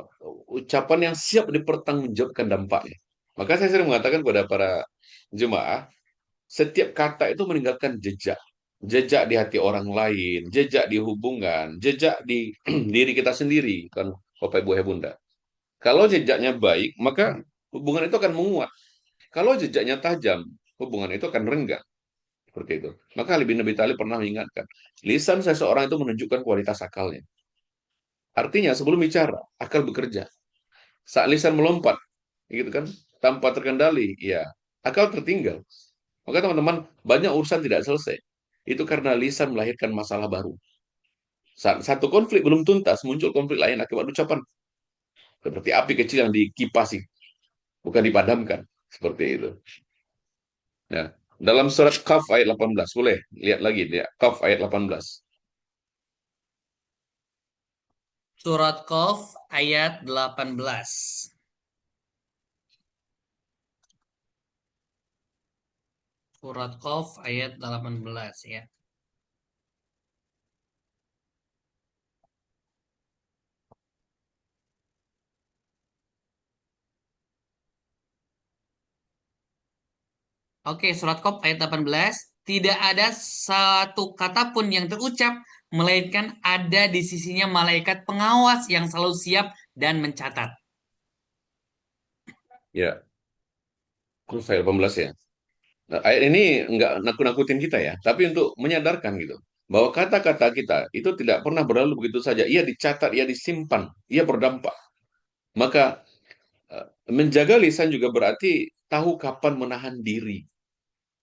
ucapan yang siap dipertanggungjawabkan dampaknya. Maka saya sering mengatakan kepada para jemaah, setiap kata itu meninggalkan jejak. Jejak di hati orang lain, jejak di hubungan, jejak di diri kita sendiri, kan Bapak Ibu Bunda. Kalau jejaknya baik, maka hubungan itu akan menguat. Kalau jejaknya tajam, hubungan itu akan renggang. Seperti itu. Maka Ali bin Abi Thalib pernah mengingatkan, lisan seseorang itu menunjukkan kualitas akalnya. Artinya sebelum bicara, akal bekerja. Saat lisan melompat, gitu kan, tanpa terkendali, ya akal tertinggal. Maka teman-teman, banyak urusan tidak selesai. Itu karena lisan melahirkan masalah baru. Saat satu konflik belum tuntas, muncul konflik lain akibat ucapan. Seperti api kecil yang dikipasi, bukan dipadamkan. Seperti itu. Nah, dalam surat Qaf ayat 18, boleh lihat lagi ya, Qaf ayat 18. Surat Qaf ayat 18. Surat Qaf ayat 18 ya. Oke, surat Qaf ayat 18. Tidak ada satu kata pun yang terucap, melainkan ada di sisinya malaikat pengawas yang selalu siap dan mencatat. Ya, Qaf ayat 18 ya. Nah, ayat ini enggak nakut-nakutin kita ya, tapi untuk menyadarkan gitu, bahwa kata-kata kita itu tidak pernah berlalu begitu saja. Ia dicatat, ia disimpan, ia berdampak. Maka menjaga lisan juga berarti tahu kapan menahan diri.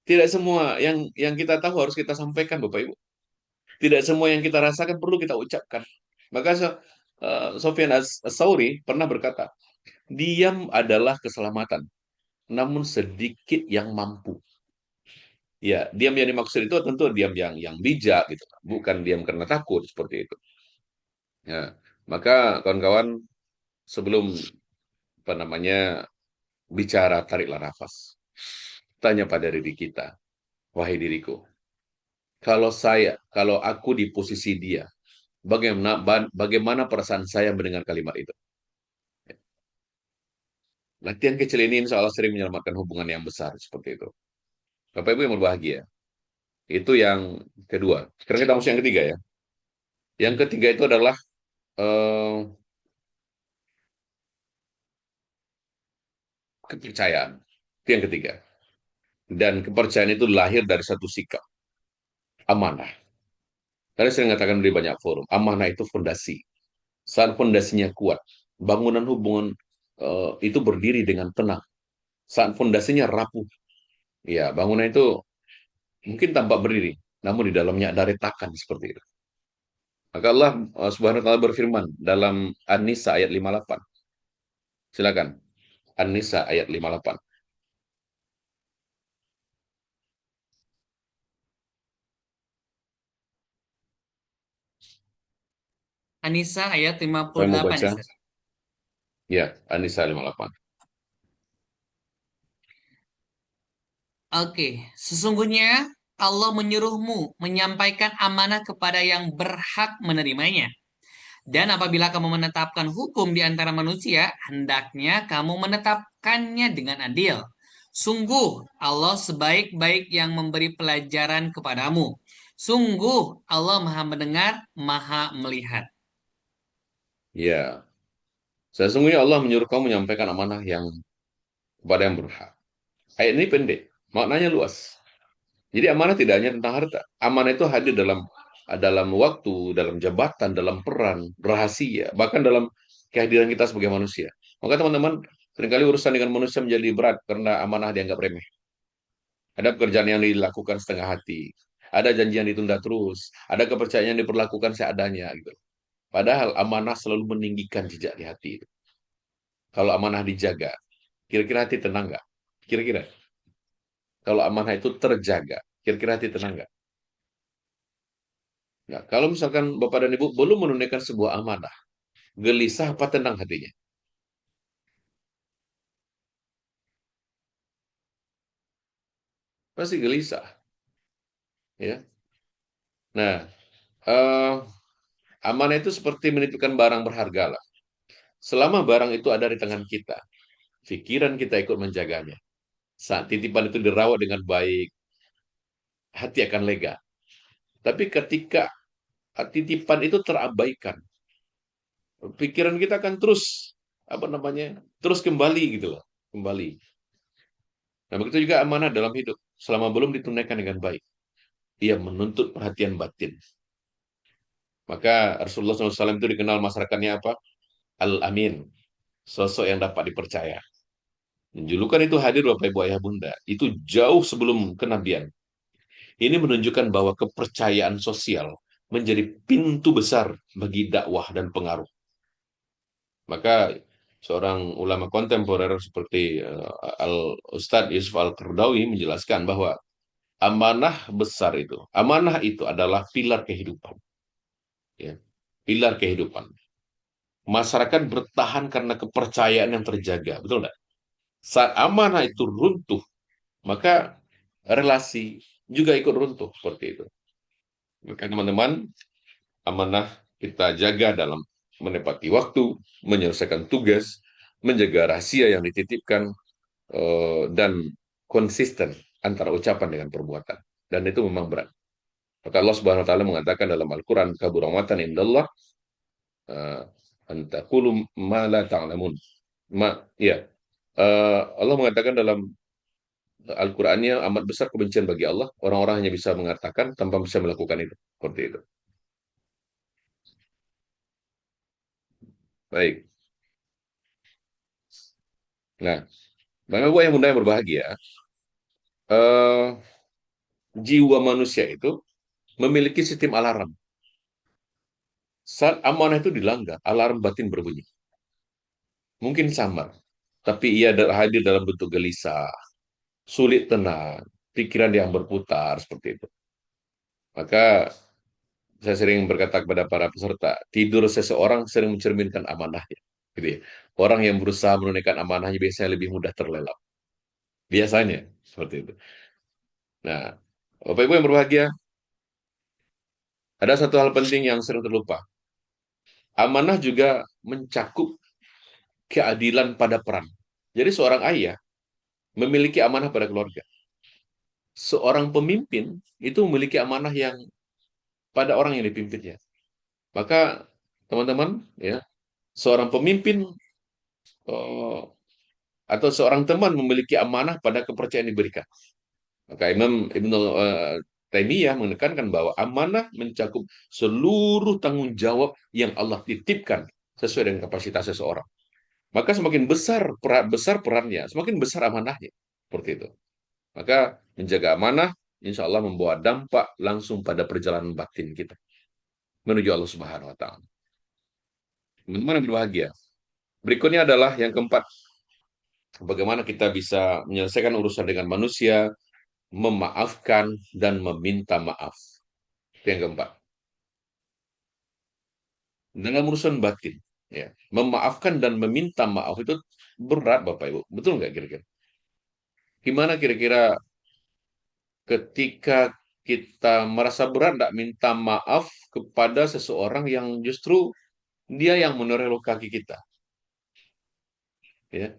Tidak semua yang kita tahu harus kita sampaikan, Bapak Ibu. Tidak semua yang kita rasakan perlu kita ucapkan. Maka Sofyan As-Sauri pernah berkata, diam adalah keselamatan, namun sedikit yang mampu. Ya, diam yang dimaksud itu tentu diam yang bijak gitu, bukan diam karena takut seperti itu. Ya, maka kawan-kawan sebelum apa namanya bicara tariklah nafas. Tanya pada diri kita, wahai diriku, kalau aku di posisi dia, bagaimana perasaan saya mendengar kalimat itu? Latihan kecil ini insya Allah sering menyelamatkan hubungan yang besar seperti itu. Bapak Ibu yang berbahagia. Itu yang kedua. Sekarang kita masuk yang ketiga ya. Yang ketiga itu adalah eh, kepercayaan. Itu yang ketiga. Dan kepercayaan itu lahir dari satu sikap. Amanah. Tadi saya mengatakan di banyak forum. Amanah itu fondasi. Saat fondasinya kuat, bangunan hubungan itu berdiri dengan tenang. Saat fondasinya rapuh, ya bangunan itu mungkin tampak berdiri, namun di dalamnya ada retakan seperti itu. Maka Allah Subhanahu wa taala berfirman dalam An-Nisa ayat 58. Silakan. An-Nisa ayat 58. Anisa ayat Saya mau 58 ya, baca. Ustaz. Ya, An-Nisa 58. Oke, sesungguhnya Allah menyuruhmu menyampaikan amanah kepada yang berhak menerimanya. Dan apabila kamu menetapkan hukum di antara manusia, hendaknya kamu menetapkannya dengan adil. Sungguh Allah sebaik-baik yang memberi pelajaran kepadamu. Sungguh Allah Maha Mendengar, Maha Melihat. Ya, sesungguhnya Allah menyuruh kamu menyampaikan amanah yang kepada yang berhak. Ayat ini pendek, maknanya luas. Jadi amanah tidak hanya tentang harta. Amanah itu hadir dalam waktu, dalam jabatan, dalam peran, rahasia, bahkan dalam kehadiran kita sebagai manusia. Maka teman-teman, seringkali urusan dengan manusia menjadi berat karena amanah dianggap remeh. Ada pekerjaan yang dilakukan setengah hati, ada janji yang ditunda terus, ada kepercayaan yang diperlakukan seadanya gitu. Padahal amanah selalu meninggikan jejak di hati. Kalau amanah dijaga, kira-kira hati tenang nggak? Kira-kira. Kalau amanah itu terjaga, kira-kira hati tenang nggak? Nah, kalau misalkan Bapak dan Ibu belum menunaikan sebuah amanah, gelisah apa tenang hatinya? Pasti gelisah, ya. Nah, eh, amanah itu seperti menitipkan barang berharga lah. Selama barang itu ada di tangan kita, pikiran kita ikut menjaganya. Saat titipan itu dirawat dengan baik, hati akan lega. Tapi ketika titipan itu terabaikan, pikiran kita akan terus apa namanya? Terus kembali gitu loh, kembali. Nah, begitu juga amanah dalam hidup. Selama belum ditunaikan dengan baik, ia menuntut perhatian batin. Maka Rasulullah SAW itu dikenal masyarakatnya apa? Al-Amin, sosok yang dapat dipercaya. Julukan itu hadir Bapak Ibu Ayah Bunda. Itu jauh sebelum kenabian. Ini menunjukkan bahwa kepercayaan sosial menjadi pintu besar bagi dakwah dan pengaruh. Maka seorang ulama kontemporer seperti Al-Ustadz Yusuf Al-Qardawi menjelaskan bahwa amanah itu adalah pilar kehidupan. Ya, pilar kehidupan. Masyarakat bertahan karena kepercayaan yang terjaga, betul nggak? Saat amanah itu runtuh, maka relasi juga ikut runtuh seperti itu. Maka teman-teman, amanah kita jaga dalam menepati waktu, menyelesaikan tugas, menjaga rahasia yang dititipkan, dan konsisten antara ucapan dengan perbuatan. Dan itu memang berat. Maka Allah Subhanahu wa taala mengatakan dalam Al-Qur'an, kabura matan indallah antaqulu ma la ta'lamun. Ya. Allah mengatakan dalam Al-Qur'annya amat besar kebencian bagi Allah, orang-orang hanya bisa mengatakan tanpa bisa melakukan itu. Seperti itu. Baik. Nah, Bapak Ibu yang bunda yang berbahagia, eh, jiwa manusia itu memiliki sistem alarm. Saat amanah itu dilanggar, alarm batin berbunyi. Mungkin samar, tapi ia hadir dalam bentuk gelisah, sulit tenang, pikiran yang berputar seperti itu. Maka saya sering berkata kepada para peserta, tidur seseorang sering mencerminkan amanahnya. Gitu ya. Orang yang berusaha menunaikan amanahnya biasanya lebih mudah terlelap. Biasanya seperti itu. Nah, Bapak Ibu yang berbahagia, ada satu hal penting yang sering terlupa. Amanah juga mencakup keadilan pada peran. Jadi seorang ayah memiliki amanah pada keluarga. Seorang pemimpin itu memiliki amanah yang pada orang yang dipimpinnya. Maka teman-teman, ya, seorang pemimpin eh, atau seorang teman memiliki amanah pada kepercayaan yang diberikan. Maka Imam Ibnu Taimiyah menekankan bahwa amanah mencakup seluruh tanggung jawab yang Allah titipkan sesuai dengan kapasitas seseorang. Maka semakin besar perannya, semakin besar amanahnya. Seperti itu. Maka menjaga amanah, insya Allah membawa dampak langsung pada perjalanan batin kita menuju Allah Subhanahu Wa Taala. Teman-teman yang berbahagia. Berikutnya adalah yang keempat, bagaimana kita bisa menyelesaikan urusan dengan manusia, memaafkan dan meminta maaf. Itu yang keempat. Dalam urusan batin, ya, memaafkan dan meminta maaf itu berat, Bapak Ibu. Betul nggak kira-kira? Gimana kira-kira ketika kita merasa berat tidak minta maaf kepada seseorang yang justru dia yang menaruh kaki kita. Ya.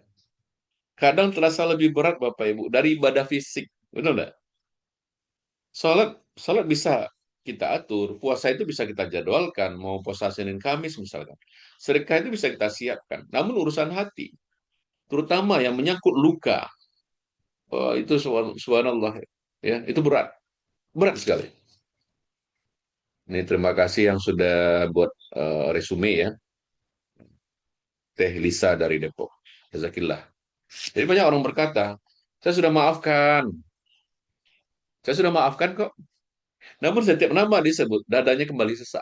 Kadang terasa lebih berat Bapak Ibu dari ibadah fisik. Betul nggak? Salat bisa kita atur, puasa itu bisa kita jadwalkan, mau puasa Senin Kamis misalkan. Sedekah itu bisa kita siapkan. Namun urusan hati, terutama yang menyangkut luka, itu subhanallah ya, itu berat, berat sekali. Ini terima kasih yang sudah buat resume ya, Teh Lisa dari Depok. Jazakillah. Jadi banyak orang berkata, saya sudah maafkan kok. Namun setiap nama disebut, dadanya kembali sesak.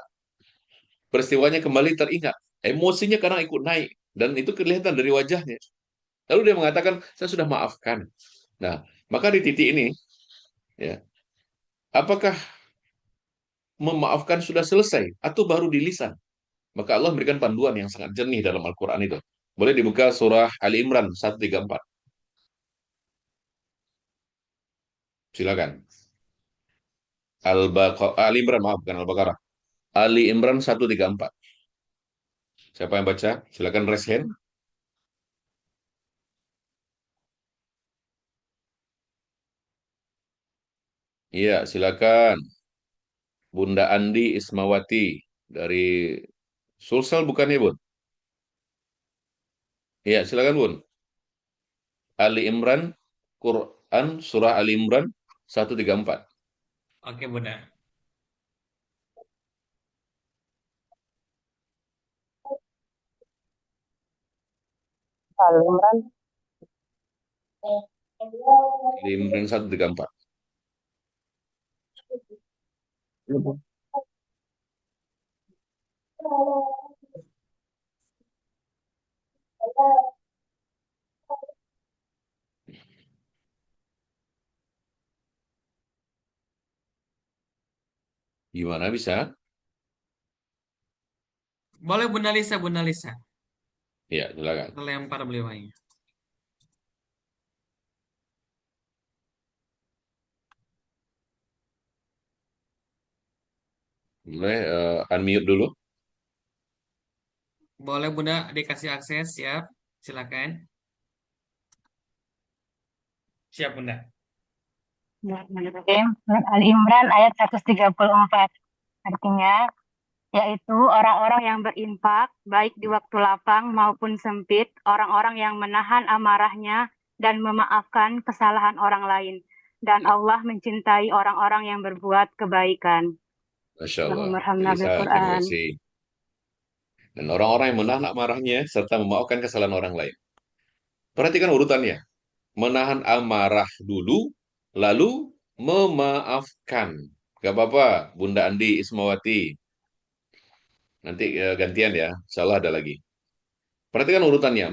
Peristiwanya kembali teringat. Emosinya kadang ikut naik. Dan itu kelihatan dari wajahnya. Lalu dia mengatakan, saya sudah maafkan. Nah, maka di titik ini, ya, apakah memaafkan sudah selesai atau baru di lisan? Maka Allah memberikan panduan yang sangat jernih dalam Al-Quran itu. Boleh dibuka surah Ali Imran 134. Silakan. Ali Imran, maaf, bukan Al-Baqarah. Ali Imran 134. Siapa yang baca? Silakan raise hand. Iya, silakan. Bunda Andi Ismawati dari Sulsel bukan ya, Bun? Iya, silakan, Bun. Ali Imran, Quran, Surah Ali Imran 134. Oke, Bunda. Ali Imran 134. Gimana bisa? Boleh Bunda Lisa, Bunda Lisa. Iya, silakan. Lempar beliau aja. Boleh unmute dulu. Boleh Bunda dikasih akses, siap. Silakan. Siap Bunda. Bismillahirrahmanirrahim. Surat Ali Imran ayat 134. Artinya, yaitu orang-orang yang berinfak, baik di waktu lapang maupun sempit, orang-orang yang menahan amarahnya dan memaafkan kesalahan orang lain. Dan Allah mencintai orang-orang yang berbuat kebaikan. Masya Allah. Allahumma arhamna bil Terima Quran. kasih. Dan orang-orang yang menahan amarahnya serta memaafkan kesalahan orang lain. Perhatikan urutannya. Menahan amarah dulu, lalu memaafkan. Gak apa-apa, Bunda Andi Ismawati. Nanti gantian ya, insya Allah ada lagi. Perhatikan urutannya,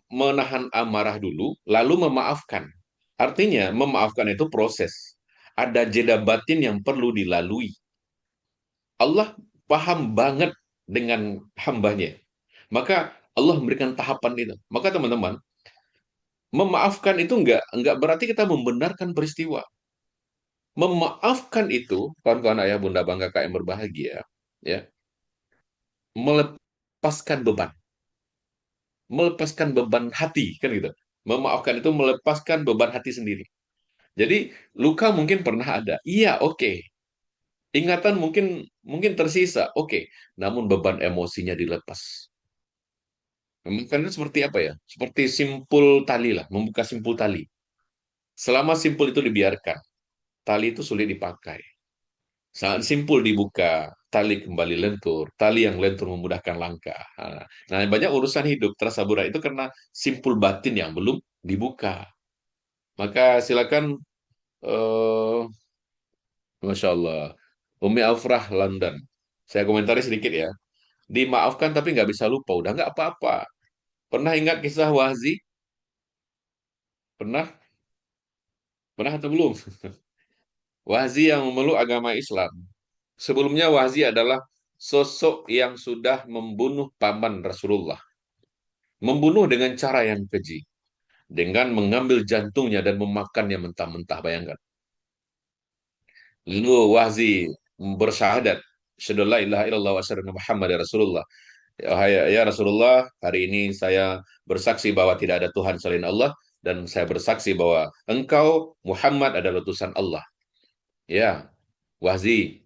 menahan amarah dulu, lalu memaafkan. Artinya, memaafkan itu proses. Ada jeda batin yang perlu dilalui. Allah paham banget dengan hambanya. Maka Allah memberikan tahapan itu. Maka teman-teman, memaafkan itu enggak berarti kita membenarkan peristiwa. Memaafkan itu, kawan-kawan ayah bunda bangga kakak yang berbahagia, ya, melepaskan beban. Melepaskan beban hati, kan gitu. Memaafkan itu melepaskan beban hati sendiri. Jadi, luka mungkin pernah ada. Iya, oke. Ingatan mungkin mungkin tersisa, oke. Namun beban emosinya dilepas. Memaafkan itu seperti apa ya? Seperti simpul tali lah, membuka simpul tali. Selama simpul itu dibiarkan, tali itu sulit dipakai. Saat simpul dibuka, tali kembali lentur. Tali yang lentur memudahkan langkah. Nah, banyak urusan hidup terasa berat itu karena simpul batin yang belum dibuka. Maka silakan, eh, Masya Allah, Umi Afrah London. Saya komentari sedikit ya. Dimaafkan tapi nggak bisa lupa. Udah nggak apa-apa. Pernah ingat kisah Wahzi? Pernah? Pernah atau belum? Wahzi yang memeluk agama Islam. Sebelumnya Wahzi adalah sosok yang sudah membunuh paman Rasulullah. Membunuh dengan cara yang keji. Dengan mengambil jantungnya dan memakannya mentah-mentah, bayangkan. Lalu Wahzi bersyahadat, asyhadu la ilaha illallah wa asyhadu anna Muhammadar Rasulullah. Ya Rasulullah, hari ini saya bersaksi bahwa tidak ada Tuhan selain Allah dan saya bersaksi bahwa Engkau Muhammad adalah utusan Allah. Ya, Wahzi,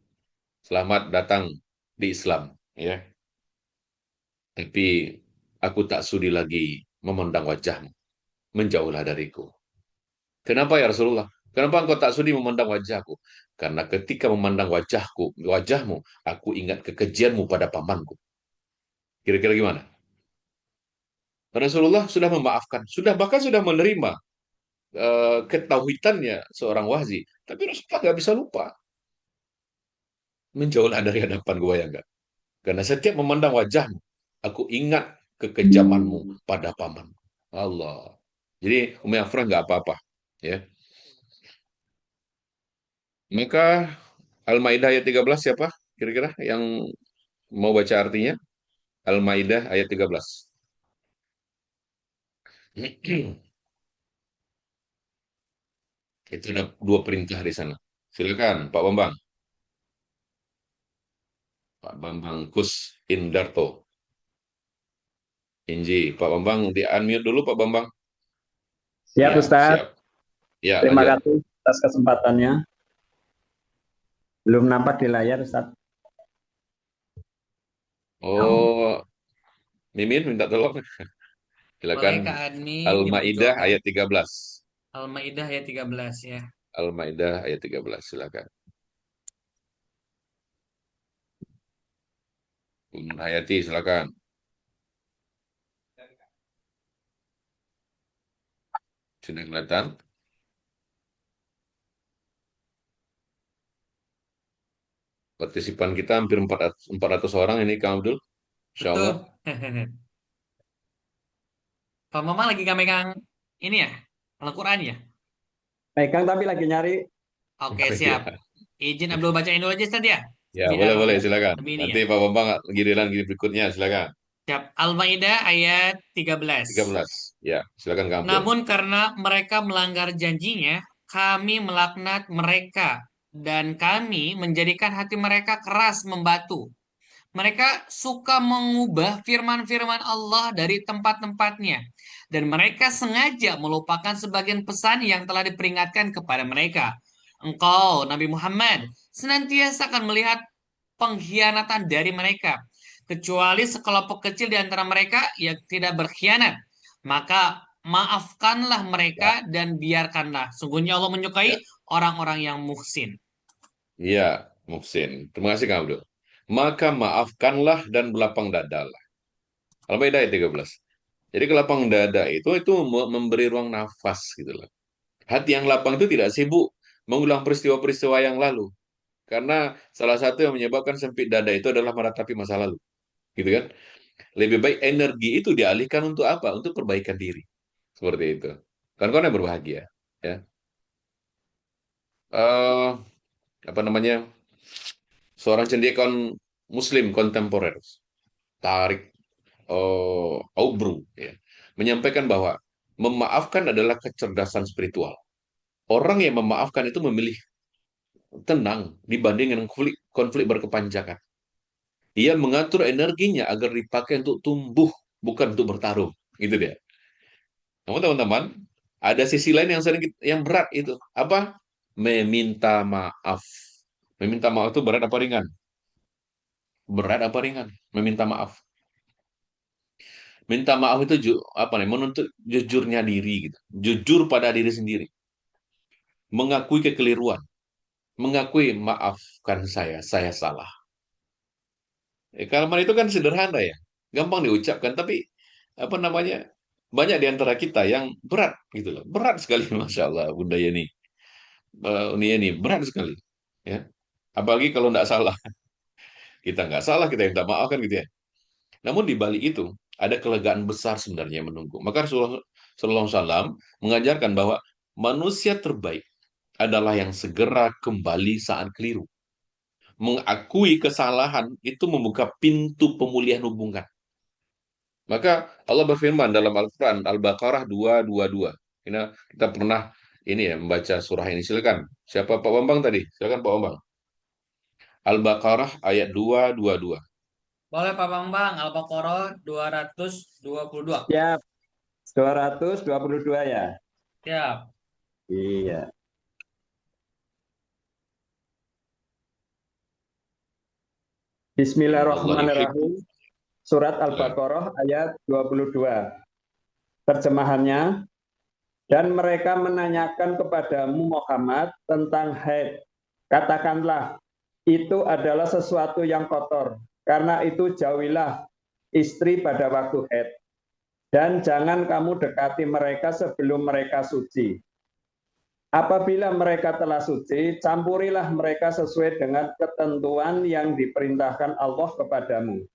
selamat datang di Islam, ya. Tapi aku tak sudi lagi memandang wajahmu, menjauhlah dariku. Kenapa ya Rasulullah? Kenapa engkau tak sudi memandang wajahku? Karena ketika memandang wajahmu, aku ingat kekejianmu pada pamanku. Kira-kira gimana? Rasulullah sudah memaafkan, bahkan sudah menerima ketauhidannya seorang Wahzi. Tapi Rasulullah nggak bisa lupa. Menjauhlah dari hadapan gue ya enggak. Karena setiap memandang wajahmu, aku ingat kekejamanmu pada paman. Allah. Jadi Umi Afrah nggak apa-apa. Ya. Maka Al-Maidah ayat 13 siapa? Kira-kira yang mau baca artinya? Al-Maidah ayat 13. Itu ada dua perintah di sana. Silakan, Pak Bambang. Pak Bambang Kus Indarto. Inji, Pak Bambang di unmute dulu Pak Bambang. Siap, Ya, Ustaz. siap. Ya, Terima lanjut. kasih atas kesempatannya. Belum nampak di layar, Ustaz. Oh, Mimin minta tolong. Silakan. Boleh Kak Admi Al-Maidah diperjuangkan. ayat 13. Al-Maidah ayat 13 ya. Al-Maidah ayat 13, silakan. Bun Hayati, silakan. Sudah kelihatan? Partisipan kita hampir 400 orang ini, Kang Abdul. Insya Betul. Allah. Pak Mama lagi gak megang ini ya? Al-Quran ya? Pegang tapi lagi nyari. Oke, Ya, siap. Izin Abdul bacain dulu aja Ustaz ya. ya Biar boleh, silakan. lebih ini Nanti ya. Pak Bambang giliran berikutnya, silakan. Siap. Al-Maidah ayat 13. 13. Ya, silakan Kang Abdul. Namun karena mereka melanggar janjinya, kami melaknat mereka dan kami menjadikan hati mereka keras membatu. Mereka suka mengubah firman-firman Allah dari tempat-tempatnya. Dan mereka sengaja melupakan sebagian pesan yang telah diperingatkan kepada mereka. Engkau, Nabi Muhammad, senantiasa akan melihat pengkhianatan dari mereka. Kecuali sekelompok kecil di antara mereka yang tidak berkhianat. Maka maafkanlah mereka dan biarkanlah. Sungguhnya Allah menyukai Ya. orang-orang yang muhsin. Iya, Muhsin. Terima kasih Kang Abdul. Maka maafkanlah dan berlapang dadalah. Al-Maidah ayat 13. Jadi kelapang dada itu memberi ruang nafas gitu loh. Hati yang lapang itu tidak sibuk mengulang peristiwa-peristiwa yang lalu. Karena salah satu yang menyebabkan sempit dada itu adalah meratapi masa lalu. Gitu kan? Lebih baik energi itu dialihkan untuk apa? Untuk perbaikan diri. Seperti itu. Kawan-kawan yang berbahagia. Ya. Apa namanya? Seorang cendekiawan Muslim kontemporer, Tarik Aubru, ya, menyampaikan bahwa memaafkan adalah kecerdasan spiritual. Orang yang memaafkan itu memilih tenang dibanding dengan konflik berkepanjangan. Ia mengatur energinya agar dipakai untuk tumbuh, bukan untuk bertarung. Gitu dia. Namun teman-teman, ada sisi lain yang berat itu. Apa? Meminta maaf. Meminta maaf itu berat apa ringan? Berat apa ringan? Meminta maaf. Minta maaf itu menuntut jujurnya diri gitu. Jujur pada diri sendiri. Mengakui kekeliruan. Mengakui maafkan saya salah. Kalimat itu kan sederhana ya. Gampang diucapkan tapi apa namanya? Banyak di antara kita yang berat gitu loh. Berat sekali Masya Allah Bunda Yeni. Ini berat sekali. Ya. Apalagi kalau nggak salah. Kita nggak salah, kita minta maaf kan gitu ya. Namun di balik itu ada kelegaan besar sebenarnya yang menunggu. Maka Rasulullah SAW mengajarkan bahwa manusia terbaik adalah yang segera kembali saat keliru. Mengakui kesalahan itu membuka pintu pemulihan hubungan. Maka Allah berfirman dalam Al-Quran, Al-Baqarah 222. Kita pernah ini ya, membaca surah ini. Silakan. Siapa Pak Bambang tadi? Silakan Pak Bambang. Al-Baqarah ayat 222. Boleh Pak Bambang, Al-Baqarah 222. Ya, 222 ya. Ya. Iya. Bismillahirrahmanirrahim. Surat Al-Baqarah ayat 22. Terjemahannya, dan mereka menanyakan kepadamu Muhammad tentang haid. Katakanlah, itu adalah sesuatu yang kotor. Karena itu jauhilah istri pada waktu haid. Dan jangan kamu dekati mereka sebelum mereka suci. Apabila mereka telah suci, campurilah mereka sesuai dengan ketentuan yang diperintahkan Allah kepadamu.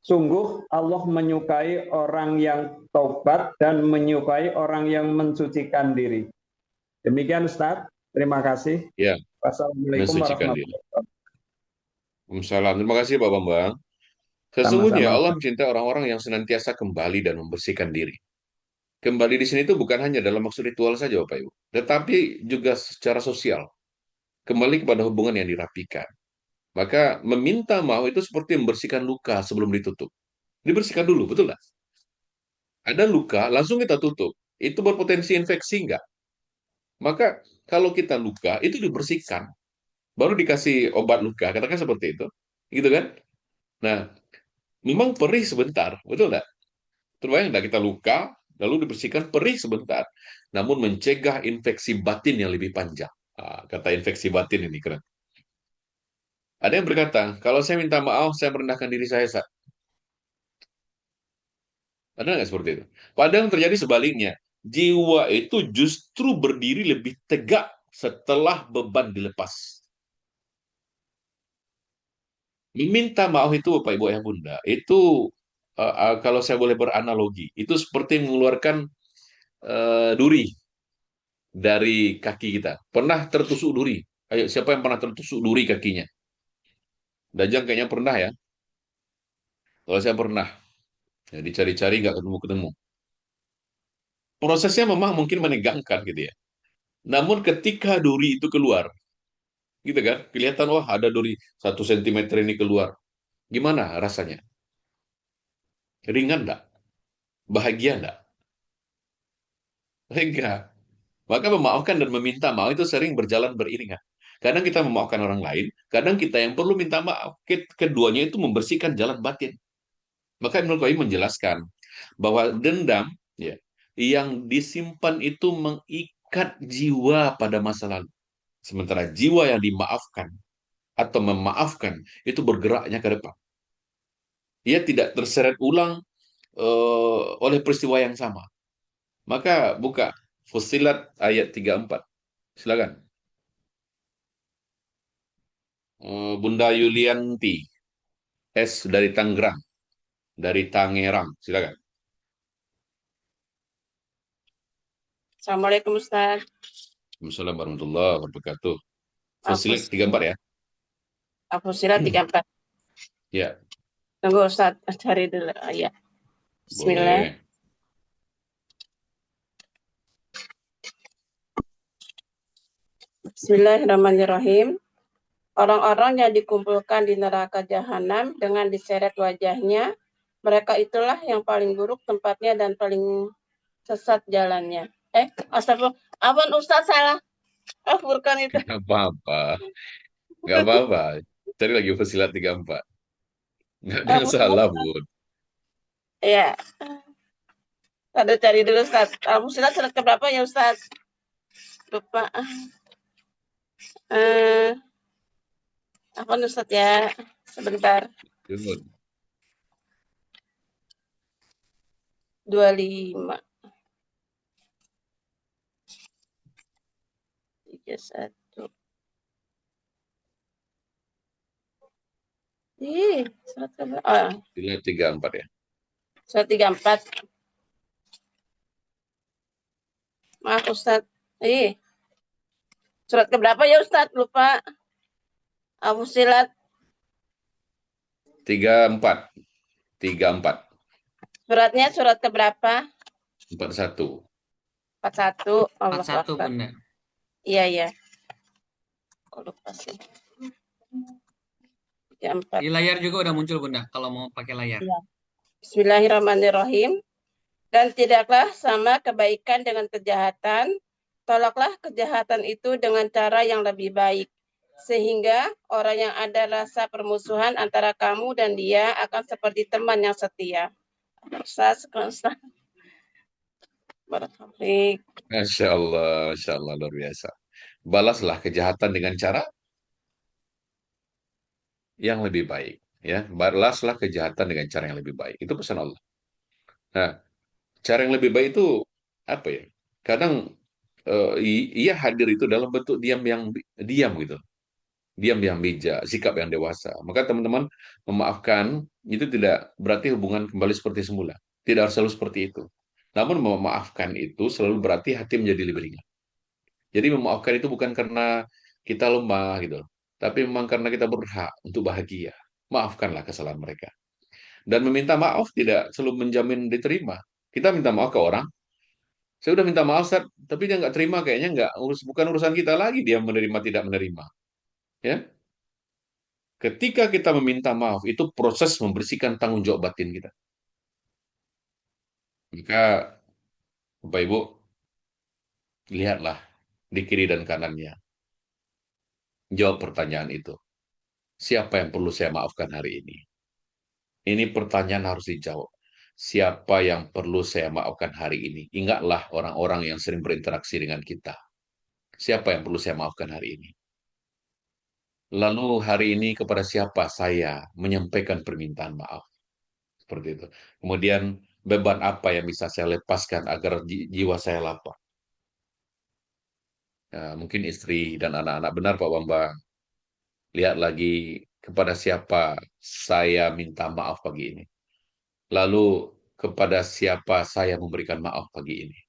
Sungguh Allah menyukai orang yang taubat dan menyukai orang yang mensucikan diri. Demikian Ustaz, terima kasih. Ya, Wassalamualaikum mensucikan diri. warahmatullahi wabarakatuh. Waalaikumsalam. Terima kasih Pak Bambang. Sesungguhnya Allah mencintai orang-orang yang senantiasa kembali dan membersihkan diri. Kembali di sini itu bukan hanya dalam maksud ritual saja Bapak Ibu, tetapi juga secara sosial. Kembali kepada hubungan yang dirapikan. Maka meminta maaf itu seperti membersihkan luka sebelum ditutup. Dibersihkan dulu, betul nggak? Ada luka, langsung kita tutup. Itu berpotensi infeksi nggak? Maka kalau kita luka, itu dibersihkan. Baru dikasih obat luka, katakan seperti itu. Gitu kan? Nah, memang perih sebentar, betul nggak? Terbayang nggak kita luka, lalu dibersihkan perih sebentar. Namun mencegah infeksi batin yang lebih panjang. Kata infeksi batin ini keren. Ada yang berkata, kalau saya minta maaf, saya merendahkan diri saya. Ada nggak seperti itu? Padahal yang terjadi sebaliknya. Jiwa itu justru berdiri lebih tegak setelah beban dilepas. Meminta maaf itu, Bapak Ibu Ayah Bunda, itu kalau saya boleh beranalogi, itu seperti mengeluarkan duri dari kaki kita. Pernah tertusuk duri? Ayo, siapa yang pernah tertusuk duri kakinya? Dajjal kayaknya pernah ya. Kalau saya pernah, ya, dicari-cari nggak ketemu-ketemu. Prosesnya memang mungkin menegangkan gitu ya. Namun ketika duri itu keluar, gitu kan, kelihatan wah ada duri 1 sentimeter ini keluar. Gimana rasanya? Ringan nggak? Bahagia nggak? Enggak. Maka memaafkan dan meminta maaf itu sering berjalan beriringan. Kadang kita memaafkan orang lain, kadang kita yang perlu minta maaf. Keduanya itu membersihkan jalan batin. Maka Ibnu Qayyim menjelaskan bahwa dendam ya, yang disimpan itu mengikat jiwa pada masa lalu. Sementara jiwa yang dimaafkan atau memaafkan itu bergeraknya ke depan. Ia tidak terseret ulang oleh peristiwa yang sama. Maka buka Fussilat ayat 34. Silakan. Bunda Yulianti S dari Tangerang, dari Tangerang. Silakan. Assalamualaikum Ustaz. Waalaikumsalam warahmatullahi wabarakatuh. Fussilat 34 ya. Fussilat 34. Ya. Tunggu Ustaz, cari dulu ayat. Bismillah. Boleh. Bismillahirrahmanirrahim. Orang-orang yang dikumpulkan di neraka jahanam dengan diseret wajahnya, mereka itulah yang paling buruk tempatnya dan paling sesat jalannya. Astagfirullah. Apaan Ustaz salah? Bukan itu. Gak apa-apa. Gak apa-apa. Cari lagi Fussilat 34. Gak ada yang salah, Bun. Iya. Ada cari dulu Ustaz. Fussilat surat keberapa ya Ustaz? Lupa. Apa Ustaz ya? Sebentar. 25. 31. Surat keberapa? Fussilat 34 ya. Surat 34. Maaf Ustaz. Surat keberapa ya Ustaz? Lupa. Fussilat 34. 34. Suratnya surat keberapa? 41. 41, Allah 41 Akbar. Bunda. Iya, iya. Kok lupa sih. Ya, 4. Di layar juga udah muncul Bunda kalau mau pakai layar. Iya. Bismillahirrahmanirrahim. Dan tidaklah sama kebaikan dengan kejahatan, tolaklah kejahatan itu dengan cara yang lebih baik. Sehingga orang yang ada rasa permusuhan antara kamu dan dia akan seperti teman yang setia. Masya Allah, luar biasa. Balaslah kejahatan dengan cara yang lebih baik. Ya, balaslah kejahatan dengan cara yang lebih baik. Itu pesan Allah. Nah, cara yang lebih baik itu apa ya? Kadang ia hadir itu dalam bentuk diam yang diam gitu. Diam yang bijak, sikap yang dewasa. Maka teman-teman memaafkan itu tidak berarti hubungan kembali seperti semula. Tidak harus selalu seperti itu. Namun memaafkan itu selalu berarti hati menjadi lebih ringan. Jadi memaafkan itu bukan karena kita lemah gitu, tapi memang karena kita berhak untuk bahagia. Maafkanlah kesalahan mereka. Dan meminta maaf tidak selalu menjamin diterima. Kita minta maaf ke orang, saya udah minta maaf, Ustaz, tapi dia nggak terima, kayaknya nggak bukan urusan kita lagi dia menerima tidak menerima. Ya, ketika kita meminta maaf itu proses membersihkan tanggung jawab batin kita. Maka Bapak Ibu lihatlah di kiri dan kanannya. Jawab pertanyaan itu. Siapa yang perlu saya maafkan hari ini? Ini pertanyaan harus dijawab. Siapa yang perlu saya maafkan hari ini? Ingatlah orang-orang yang sering berinteraksi dengan kita. Siapa yang perlu saya maafkan hari ini? Lalu hari ini kepada siapa saya menyampaikan permintaan maaf? Seperti itu. Kemudian beban apa yang bisa saya lepaskan agar jiwa saya lapang? Ya, mungkin istri dan anak-anak. Benar Pak Bambang. Lihat lagi kepada siapa saya minta maaf pagi ini. Lalu kepada siapa saya memberikan maaf pagi ini.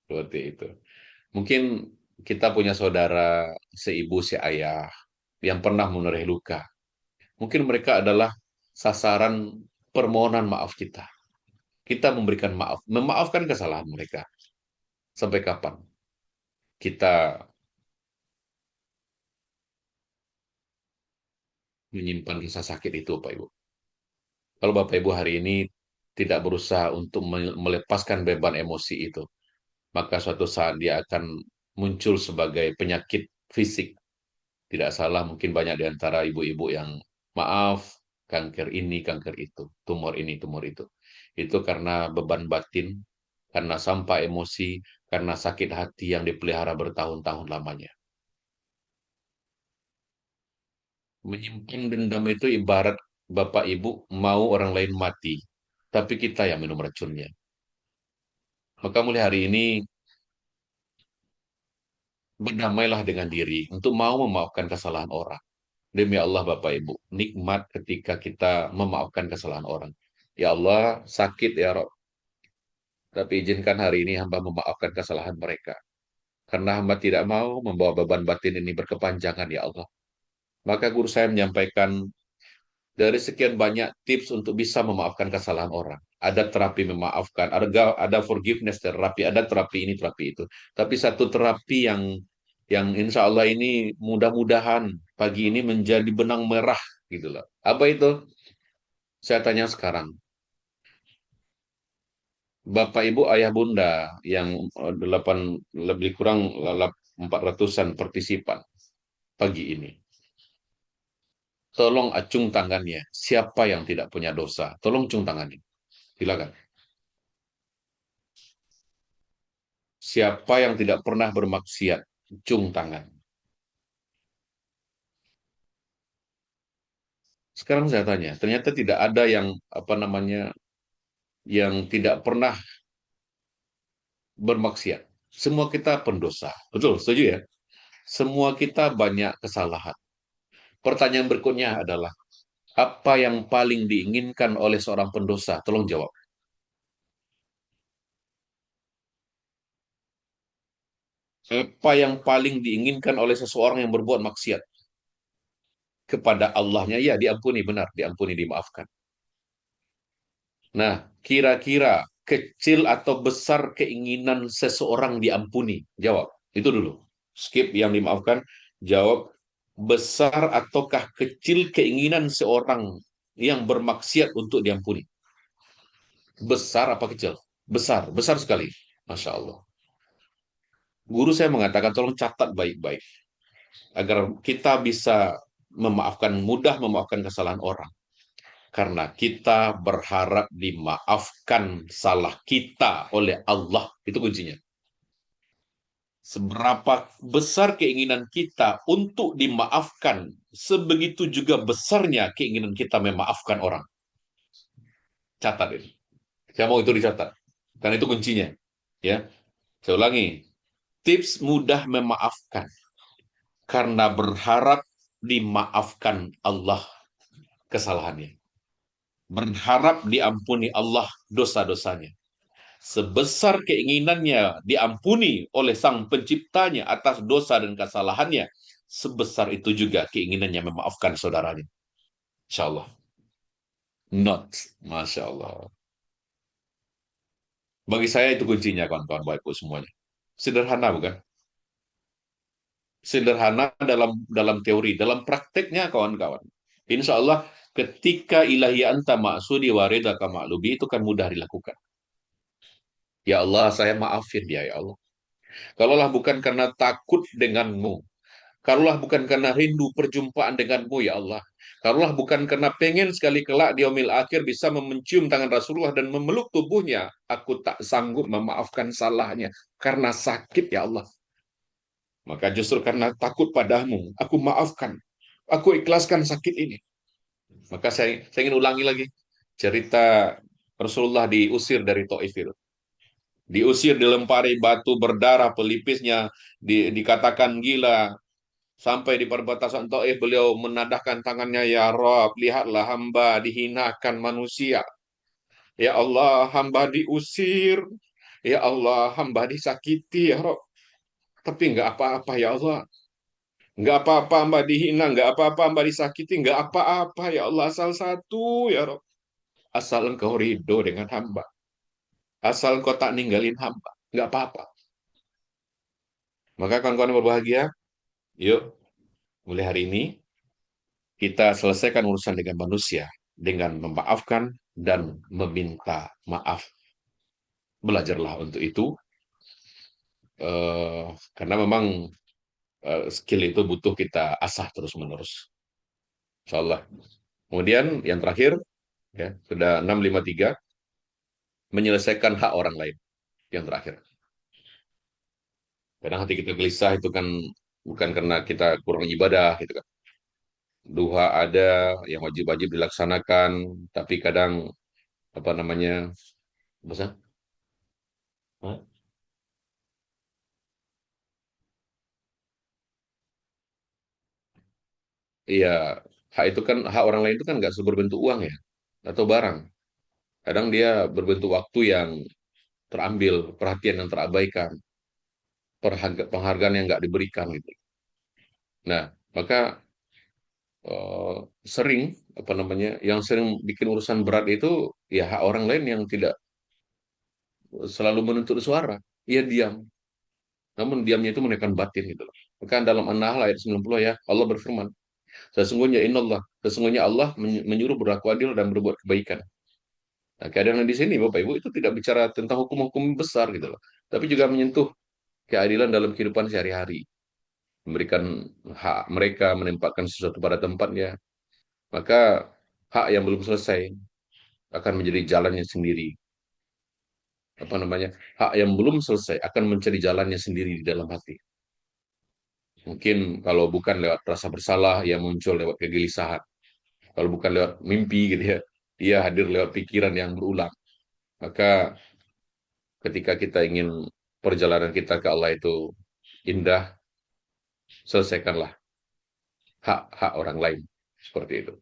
Seperti itu. Mungkin kita punya saudara, seibu, seayah, yang pernah menoreh luka. Mungkin mereka adalah sasaran permohonan maaf kita. Kita memberikan maaf, memaafkan kesalahan mereka. Sampai kapan? Kita menyimpan rasa sakit itu, Pak Ibu. Kalau Bapak Ibu hari ini tidak berusaha untuk melepaskan beban emosi itu, maka suatu saat dia akan muncul sebagai penyakit fisik. Tidak salah, mungkin banyak di antara ibu-ibu yang maaf, kanker ini, kanker itu, tumor ini, tumor itu. Itu karena beban batin, karena sampah emosi, karena sakit hati yang dipelihara bertahun-tahun lamanya. Menyimpan dendam itu ibarat bapak ibu mau orang lain mati, tapi kita yang minum racunnya. Maka mulai hari ini, berdamailah dengan diri untuk mau memaafkan kesalahan orang. Demi Allah Bapak Ibu, nikmat ketika kita memaafkan kesalahan orang. Ya Allah, sakit ya Rob. Tapi izinkan hari ini hamba memaafkan kesalahan mereka. Karena hamba tidak mau membawa beban batin ini berkepanjangan ya Allah. Maka guru saya menyampaikan dari sekian banyak tips untuk bisa memaafkan kesalahan orang. Ada terapi memaafkan, ada forgiveness terapi, ada terapi ini, terapi itu. Tapi satu terapi yang insya Allah ini mudah-mudahan pagi ini menjadi benang merah gitu loh. Apa itu? Saya tanya sekarang. Bapak, Ibu, Ayah, Bunda yang 8 lebih kurang 400-an partisipan pagi ini. Tolong acung tangannya. Siapa yang tidak punya dosa? Tolong acung tangannya. Silakan. Siapa yang tidak pernah bermaksiat? Acung tangan. Sekarang saya tanya, ternyata tidak ada yang yang tidak pernah bermaksiat. Semua kita pendosa. Betul, setuju ya? Semua kita banyak kesalahan. Pertanyaan berikutnya adalah, apa yang paling diinginkan oleh seorang pendosa? Tolong jawab. Apa yang paling diinginkan oleh seseorang yang berbuat maksiat? Kepada Allahnya, ya diampuni, benar, diampuni, dimaafkan. Nah, kira-kira kecil atau besar keinginan seseorang diampuni? Jawab. Itu dulu. Skip yang dimaafkan. Jawab. Besar ataukah kecil keinginan seorang yang bermaksiat untuk diampuni? Besar apa kecil? Besar. Besar sekali. Masya Allah. Guru saya mengatakan tolong catat baik-baik. Agar kita bisa mudah memaafkan kesalahan orang. Karena kita berharap dimaafkan salah kita oleh Allah. Itu kuncinya. Seberapa besar keinginan kita untuk dimaafkan, sebegitu juga besarnya keinginan kita memaafkan orang. Catat ini. Saya mau itu dicatat. Karena itu kuncinya. Ya, saya ulangi. Tips mudah memaafkan. Karena berharap dimaafkan Allah kesalahannya. Berharap diampuni Allah dosa-dosanya. Sebesar keinginannya diampuni oleh Sang Penciptanya atas dosa dan kesalahannya, sebesar itu juga keinginannya memaafkan saudaranya. Insya Allah. Not. Masya Allah. Bagi saya itu kuncinya, kawan-kawan baikku semuanya. Sederhana bukan? Sederhana dalam teori, dalam prakteknya kawan-kawan. Insya Allah ketika ilahi anta maksudi waridaka ma'lubi itu kan mudah dilakukan. Ya Allah, saya maafin dia ya Allah. Kalaulah bukan karena takut denganmu, kalaulah bukan karena rindu perjumpaan denganmu ya Allah, kalaulah bukan karena pengen sekali kelak di yaumil akhir bisa mencium tangan Rasulullah dan memeluk tubuhnya, aku tak sanggup memaafkan salahnya karena sakit ya Allah. Maka justru karena takut padamu, aku maafkan, aku ikhlaskan sakit ini. Maka saya ingin ulangi lagi cerita Rasulullah diusir dari Taif itu. Diusir, dilempari batu berdarah pelipisnya, dikatakan gila. Sampai di perbatasan Taif beliau menadahkan tangannya, ya Rob, lihatlah hamba dihinakan manusia. Ya Allah, hamba diusir. Ya Allah, hamba disakiti, ya Rob. Tapi nggak apa-apa, ya Allah. Nggak apa-apa hamba dihina, nggak apa-apa hamba disakiti, nggak apa-apa, ya Allah. Asal satu, ya Rob. Asal engkau ridho dengan hamba. Asal engkau tak ninggalin hamba. Nggak apa-apa. Maka kawan-kawan yang berbahagia, yuk, mulai hari ini, kita selesaikan urusan dengan manusia dengan memaafkan dan meminta maaf. Belajarlah untuk itu, karena memang skill itu butuh kita asah terus-menerus. Insya Allah. Kemudian yang terakhir, ya, sudah 653, menyelesaikan hak orang lain. Yang terakhir. Kadang hati kita gelisah itu kan bukan karena kita kurang ibadah, gitu kan. Duha ada yang wajib-wajib dilaksanakan, tapi kadang apa namanya, apa? Iya, hak itu kan hak orang lain itu kan nggak selalu berbentuk uang ya atau barang. Kadang dia berbentuk waktu yang terambil, perhatian yang terabaikan, penghargaan yang nggak diberikan gitu. Nah, maka eh, sering apa namanya, yang sering bikin urusan berat itu ya hak orang lain yang tidak selalu menuntut suara. Ia diam. Namun diamnya itu menekan batin gitu loh. Maka dalam An-Nahl ayat 90 ya, Allah berfirman, sesungguhnya Allah menyuruh berlaku adil dan berbuat kebaikan. Nah, keadilan di sini Bapak Ibu itu tidak bicara tentang hukum-hukum besar gitu loh, tapi juga menyentuh keadilan dalam kehidupan sehari-hari, memberikan hak mereka, menempatkan sesuatu pada tempatnya. Maka hak yang belum selesai akan menjadi jalannya sendiri. Apa namanya? Hak yang belum selesai akan mencari jalannya sendiri di dalam hati. Mungkin kalau bukan lewat rasa bersalah, yang muncul lewat kegelisahan. Kalau bukan lewat mimpi gitu ya, dia hadir lewat pikiran yang berulang. Maka ketika kita ingin perjalanan kita ke Allah itu indah, selesaikanlah hak-hak orang lain. Seperti itu.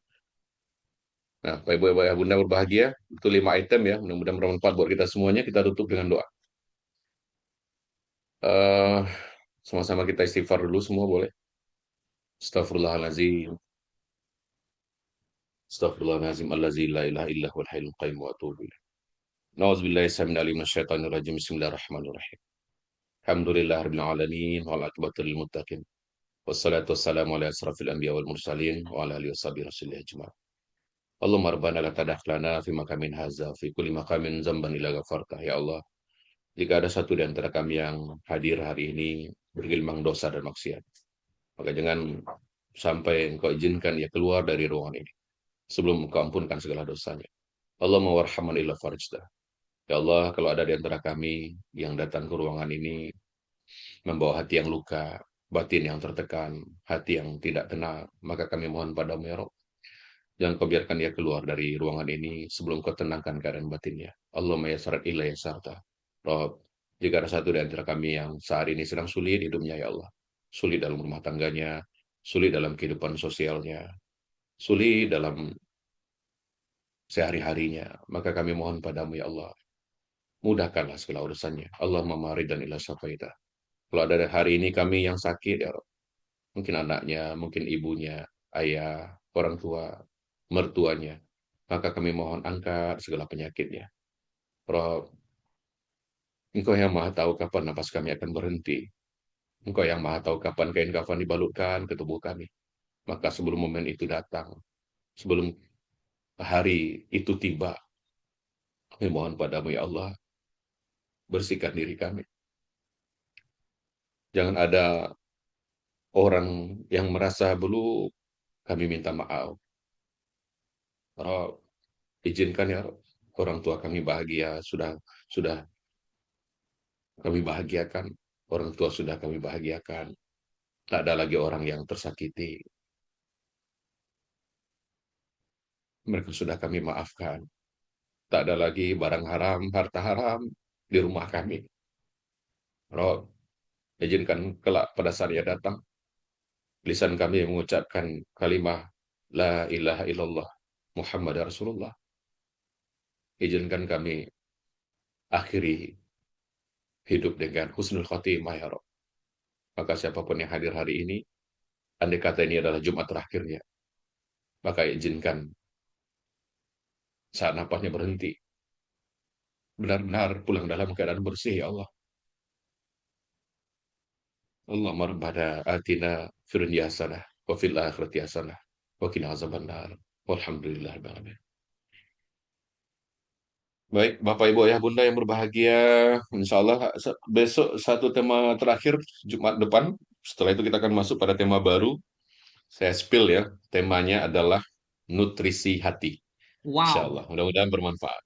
Nah, Pak Ibu, Bapak Bunda berbahagia, itu 5 item ya, mudah-mudahan bermanfaat buat kita semuanya. Kita tutup dengan doa. Eh, Sama-sama kita istighfar dulu semua boleh. Astagfirullahaladzim. Astagfirullahaladzim. Allazi la ilaha illa huwal hayyul qayyum wa atubu ilaih. Nauzubillahi samil alim minasyaitonir rajim. Bismillahirrahmanirrahim. Alhamdulillahirabbil alamin wal aqibatu lil muttaqin. Wassalatu wassalamu ala asrafil anbiya wal mursalin wa ala alihi washabihi rasulillah ajma'in. Allahumma rabbana la tadakh lana fi maqamin hadza fi kulli maqamin zamban illa ghafartah. Ya Allah, jika ada satu di antara kami yang hadir hari ini bergelimang dosa dan maksiat, maka jangan sampai Engkau izinkan ia keluar dari ruangan ini sebelum Engkau ampunkan segala dosanya. Allahumma warhamna illa farajta. Ya Allah, kalau ada di antara kami yang datang ke ruangan ini membawa hati yang luka, batin yang tertekan, hati yang tidak tenang, maka kami mohon padamu ya Rabb, jangan kau biarkan dia keluar dari ruangan ini sebelum kau tenangkan keadaan batinnya. Allahumma yasarat illa yasarta. Rabb, jika ada satu di antara kami yang saat ini sedang sulit hidupnya ya Allah, sulit dalam rumah tangganya, sulit dalam kehidupan sosialnya, sulit dalam sehari-harinya, maka kami mohon padamu ya Allah, mudahkanlah segala urusannya. Allahumma maridan ila syafaita. Kalau ada hari ini kami yang sakit ya Rabb, mungkin anaknya, mungkin ibunya, ayah, orang tua, mertuanya, maka kami mohon angkat segala penyakitnya. Rob, Engkau yang maha tahu kapan nafas kami akan berhenti. Engkau yang maha tahu kapan kain kafan dibalutkan ke tubuh kami. Maka sebelum momen itu datang, sebelum hari itu tiba, kami mohon padamu ya Allah, bersihkan diri kami. Jangan ada orang yang merasa belum, kami minta maaf. Rob, izinkan ya Rob, orang tua kami bahagia, sudah kami bahagiakan, orang tua sudah kami bahagiakan, tak ada lagi orang yang tersakiti, mereka sudah kami maafkan, tak ada lagi barang haram, harta haram di rumah kami. Rob, izinkan kelak pada saat ia datang, lisan kami mengucapkan kalimah La ilaha illallah Muhammad Rasulullah. Izinkan kami akhiri hidup dengan husnul khotimah ya Rob. Maka siapapun yang hadir hari ini, andai kata ini adalah Jumat terakhirnya, maka izinkan saat napasnya berhenti, benar-benar pulang dalam keadaan bersih ya Allah. Allahumma rabbana atina fid dunya hasanah wa fil akhirati hasanah wa qina azabannar. Walhamdulillahirabbil alamin. Baik, Bapak Ibu Ayah Bunda yang berbahagia, insya Allah besok satu tema terakhir Jumat depan. Setelah itu kita akan masuk pada tema baru. Saya spill ya, temanya adalah nutrisi hati. Insya Wow. Allah, mudah-mudahan bermanfaat.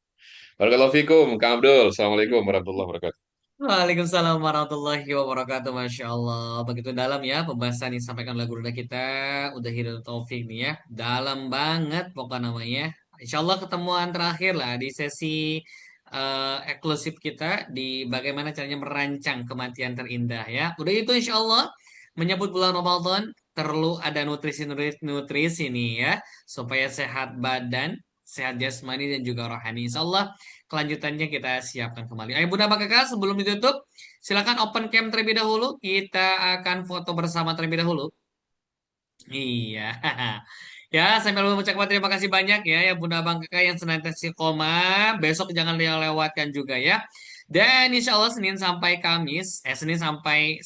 Barakallahu fikum, Kang Abdul. Assalamualaikum warahmatullahi wabarakatuh. Waalaikumsalam warahmatullahi wabarakatuh. Masya Allah. Begitu dalam ya pembahasan yang disampaikan oleh guru kita. Udah Hidayat Taufik nih ya. Dalam banget pokoknya namanya. Insya Allah ketemuan terakhir lah di sesi eksklusif kita di bagaimana caranya merancang kematian terindah ya. Udah itu insya Allah menyambut bulan Ramadan perlu ada nutrisi nih ya. Supaya sehat badan, sehat jasmani dan juga rohani. Insya Allah kelanjutannya kita siapkan kembali. Ayo Bunda Mbak Kakak, sebelum ditutup, silakan open cam terlebih dahulu. Kita akan foto bersama terlebih dahulu. Iya. Ya, sampai lupa mengucapkan terima kasih banyak ya Bunda Bang Kakak yang senantiasa koma. Besok jangan lewatkan juga ya. Dan insya Allah Senin sampai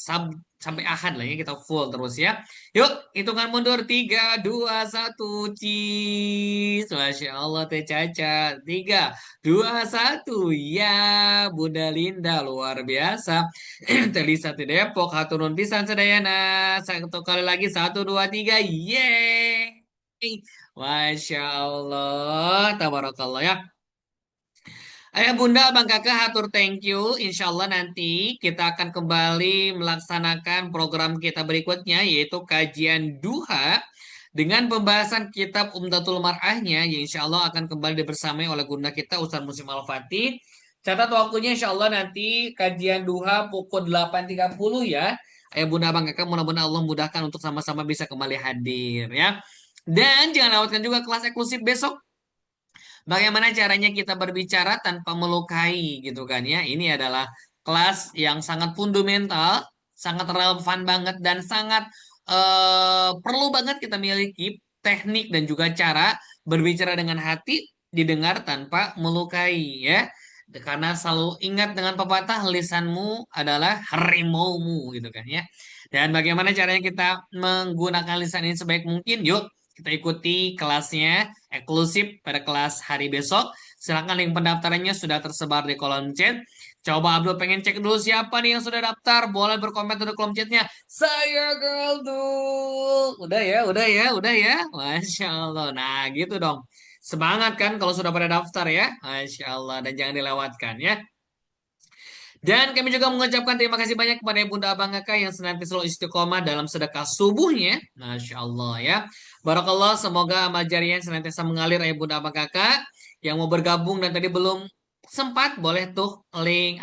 sampai Ahad lah ya kita full terus ya. Yuk, hitungan mundur 3, 2, 1, cheese. Masya Allah Teh Caca. 3, 2, 1, ya Bunda Linda luar biasa. Telisa di Depok, haturun pisan sedayana. Satu kali lagi, 1, 2, 3, yeay. Masya Allah, tabarakallah ya. Ayah Bunda, Abang Kakak, hatur thank you. Insya Allah nanti kita akan kembali melaksanakan program kita berikutnya, yaitu kajian duha dengan pembahasan kitab Umdatul Mar'ahnya, yang insya Allah akan kembali dibersamai oleh guna kita, Ustaz Muslim Al-Fatih. Catat waktunya insya Allah nanti kajian duha pukul 8.30 ya. Ayah Bunda, Abang Kakak, mudah-mudahan Allah mudahkan untuk sama-sama bisa kembali hadir ya. Dan jangan lewatkan juga kelas eksklusif besok. Bagaimana caranya kita berbicara tanpa melukai gitu kan ya. Ini adalah kelas yang sangat fundamental, sangat relevan banget dan sangat perlu banget kita miliki teknik dan juga cara berbicara dengan hati didengar tanpa melukai ya. Karena selalu ingat dengan pepatah lisanmu adalah harimaumu gitu kan ya. Dan bagaimana caranya kita menggunakan lisan ini sebaik mungkin? Yuk kita ikuti kelasnya eksklusif pada kelas hari besok. Silahkan link pendaftarannya sudah tersebar di kolom chat. Coba Abdul pengen cek dulu siapa nih yang sudah daftar. Boleh berkomentar di kolom chatnya. Saya Girl Dul. Udah ya, udah ya, udah ya. Masya Allah. Nah gitu dong. Semangat kan kalau sudah pada daftar ya. Masya Allah. Dan jangan dilewatkan ya. Dan kami juga mengucapkan terima kasih banyak kepada Bunda Abang Kakak yang senantiasa selalu istiqomah dalam sedekah subuhnya. Masya Allah ya. Barakallah, semoga amal jariah senantiasa mengalir ya Bunda Abang Kakak. Yang mau bergabung dan tadi belum sempat, boleh tuh link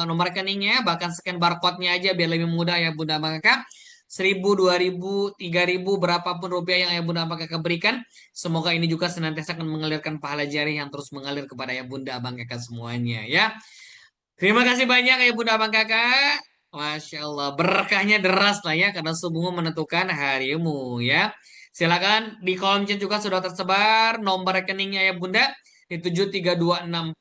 nomor rekeningnya, bahkan scan barcode-nya aja biar lebih mudah ya Bunda Abang Kakak. 1.000, 2.000, 3.000, berapapun rupiah yang Ayah Bunda Abang Kakak berikan. Semoga ini juga senantiasa akan mengalirkan pahala jariah yang terus mengalir kepada Ayah Bunda Abang Kakak semuanya ya. Terima kasih banyak Ayah Bunda Abang Kakak. Masya Allah, berkahnya deras lah ya, karena subuhmu menentukan harimu ya. Silakan di kolom chat juga sudah tersebar nomor rekeningnya Ayah Bunda di 7326408462.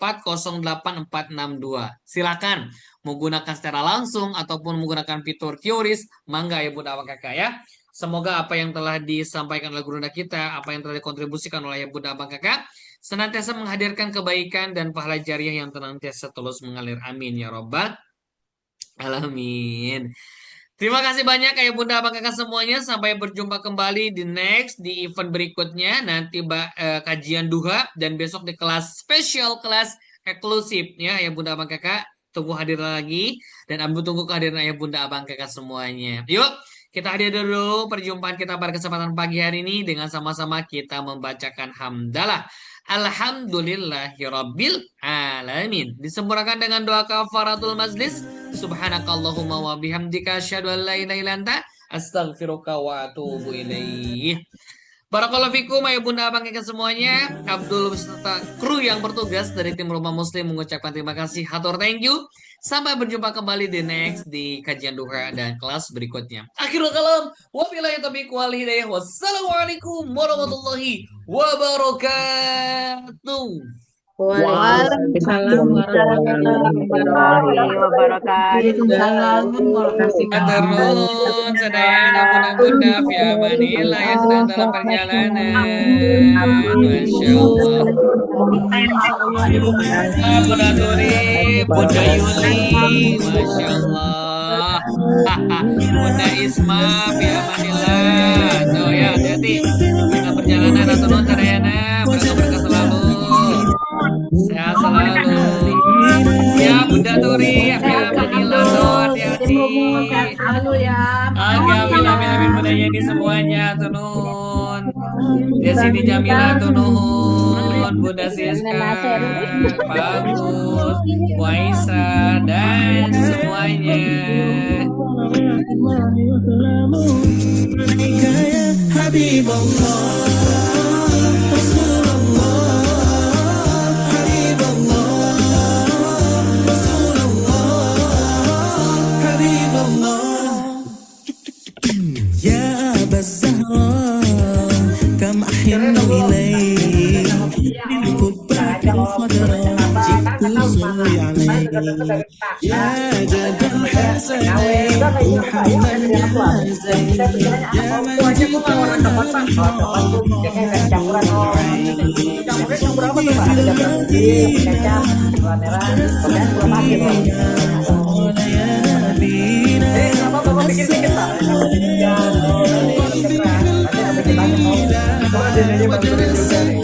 Silakan menggunakan secara langsung ataupun menggunakan fitur QRIS, mangga ya Bunda Abang Kakak ya. Semoga apa yang telah disampaikan oleh gurunda kita, apa yang telah dikontribusikan oleh Bunda Abang Kakak, senantiasa menghadirkan kebaikan dan pahala jariah yang senantiasa terus mengalir. Amin ya Rabbal Alamin. Terima kasih banyak ya Bunda Abang Kakak semuanya. Sampai berjumpa kembali di event berikutnya. Nanti kajian duha dan besok di kelas spesial, kelas eksklusif ya Bunda Abang Kakak. Tunggu hadir lagi dan Ambu tunggu kehadiran Ayah Bunda Abang Kakak semuanya. Yuk kita hadir dulu perjumpaan kita pada kesempatan pagi hari ini dengan sama-sama kita membacakan hamdalah. Alhamdulillahirabbil alamin. Disempurnakan dengan doa kafaratul majlis. Subhanakallahumma wa bihamdika asyhadu an la ilaha illa anta astaghfiruka wa atubu ilaih. Barakallahu fikum ya Bunda Abang Kakak semuanya. Abdul beserta kru yang bertugas dari tim Rumah Muslim mengucapkan terima kasih, hatur thank you. Sampai berjumpa kembali di kajian duha dan kelas berikutnya. Akhirul kalam, wabillahi taufiq wal hidayah. Wassalamualaikum warahmatullahi wabarakatuh. Waalaikumsalam warahmatullahi wabarakatuh. Aturun sadayana bunda-bunda via manila yang sedang dalam perjalanan. Masya Allah. Bunda Turi, Bunda Yuli, Masya Allah. Bunda Isma via manila. Tuh ya, hati-hati dalam perjalanan. Aturun sadayana, berkah selalu. Sehat selalu ya Bunda Turi, ya Manila tuh hati-hati. Amin Bunda Yeni semuanya tunun. Di sini Jamila tunun, Bunda Siska, Bagus, Waisa dan semuanya.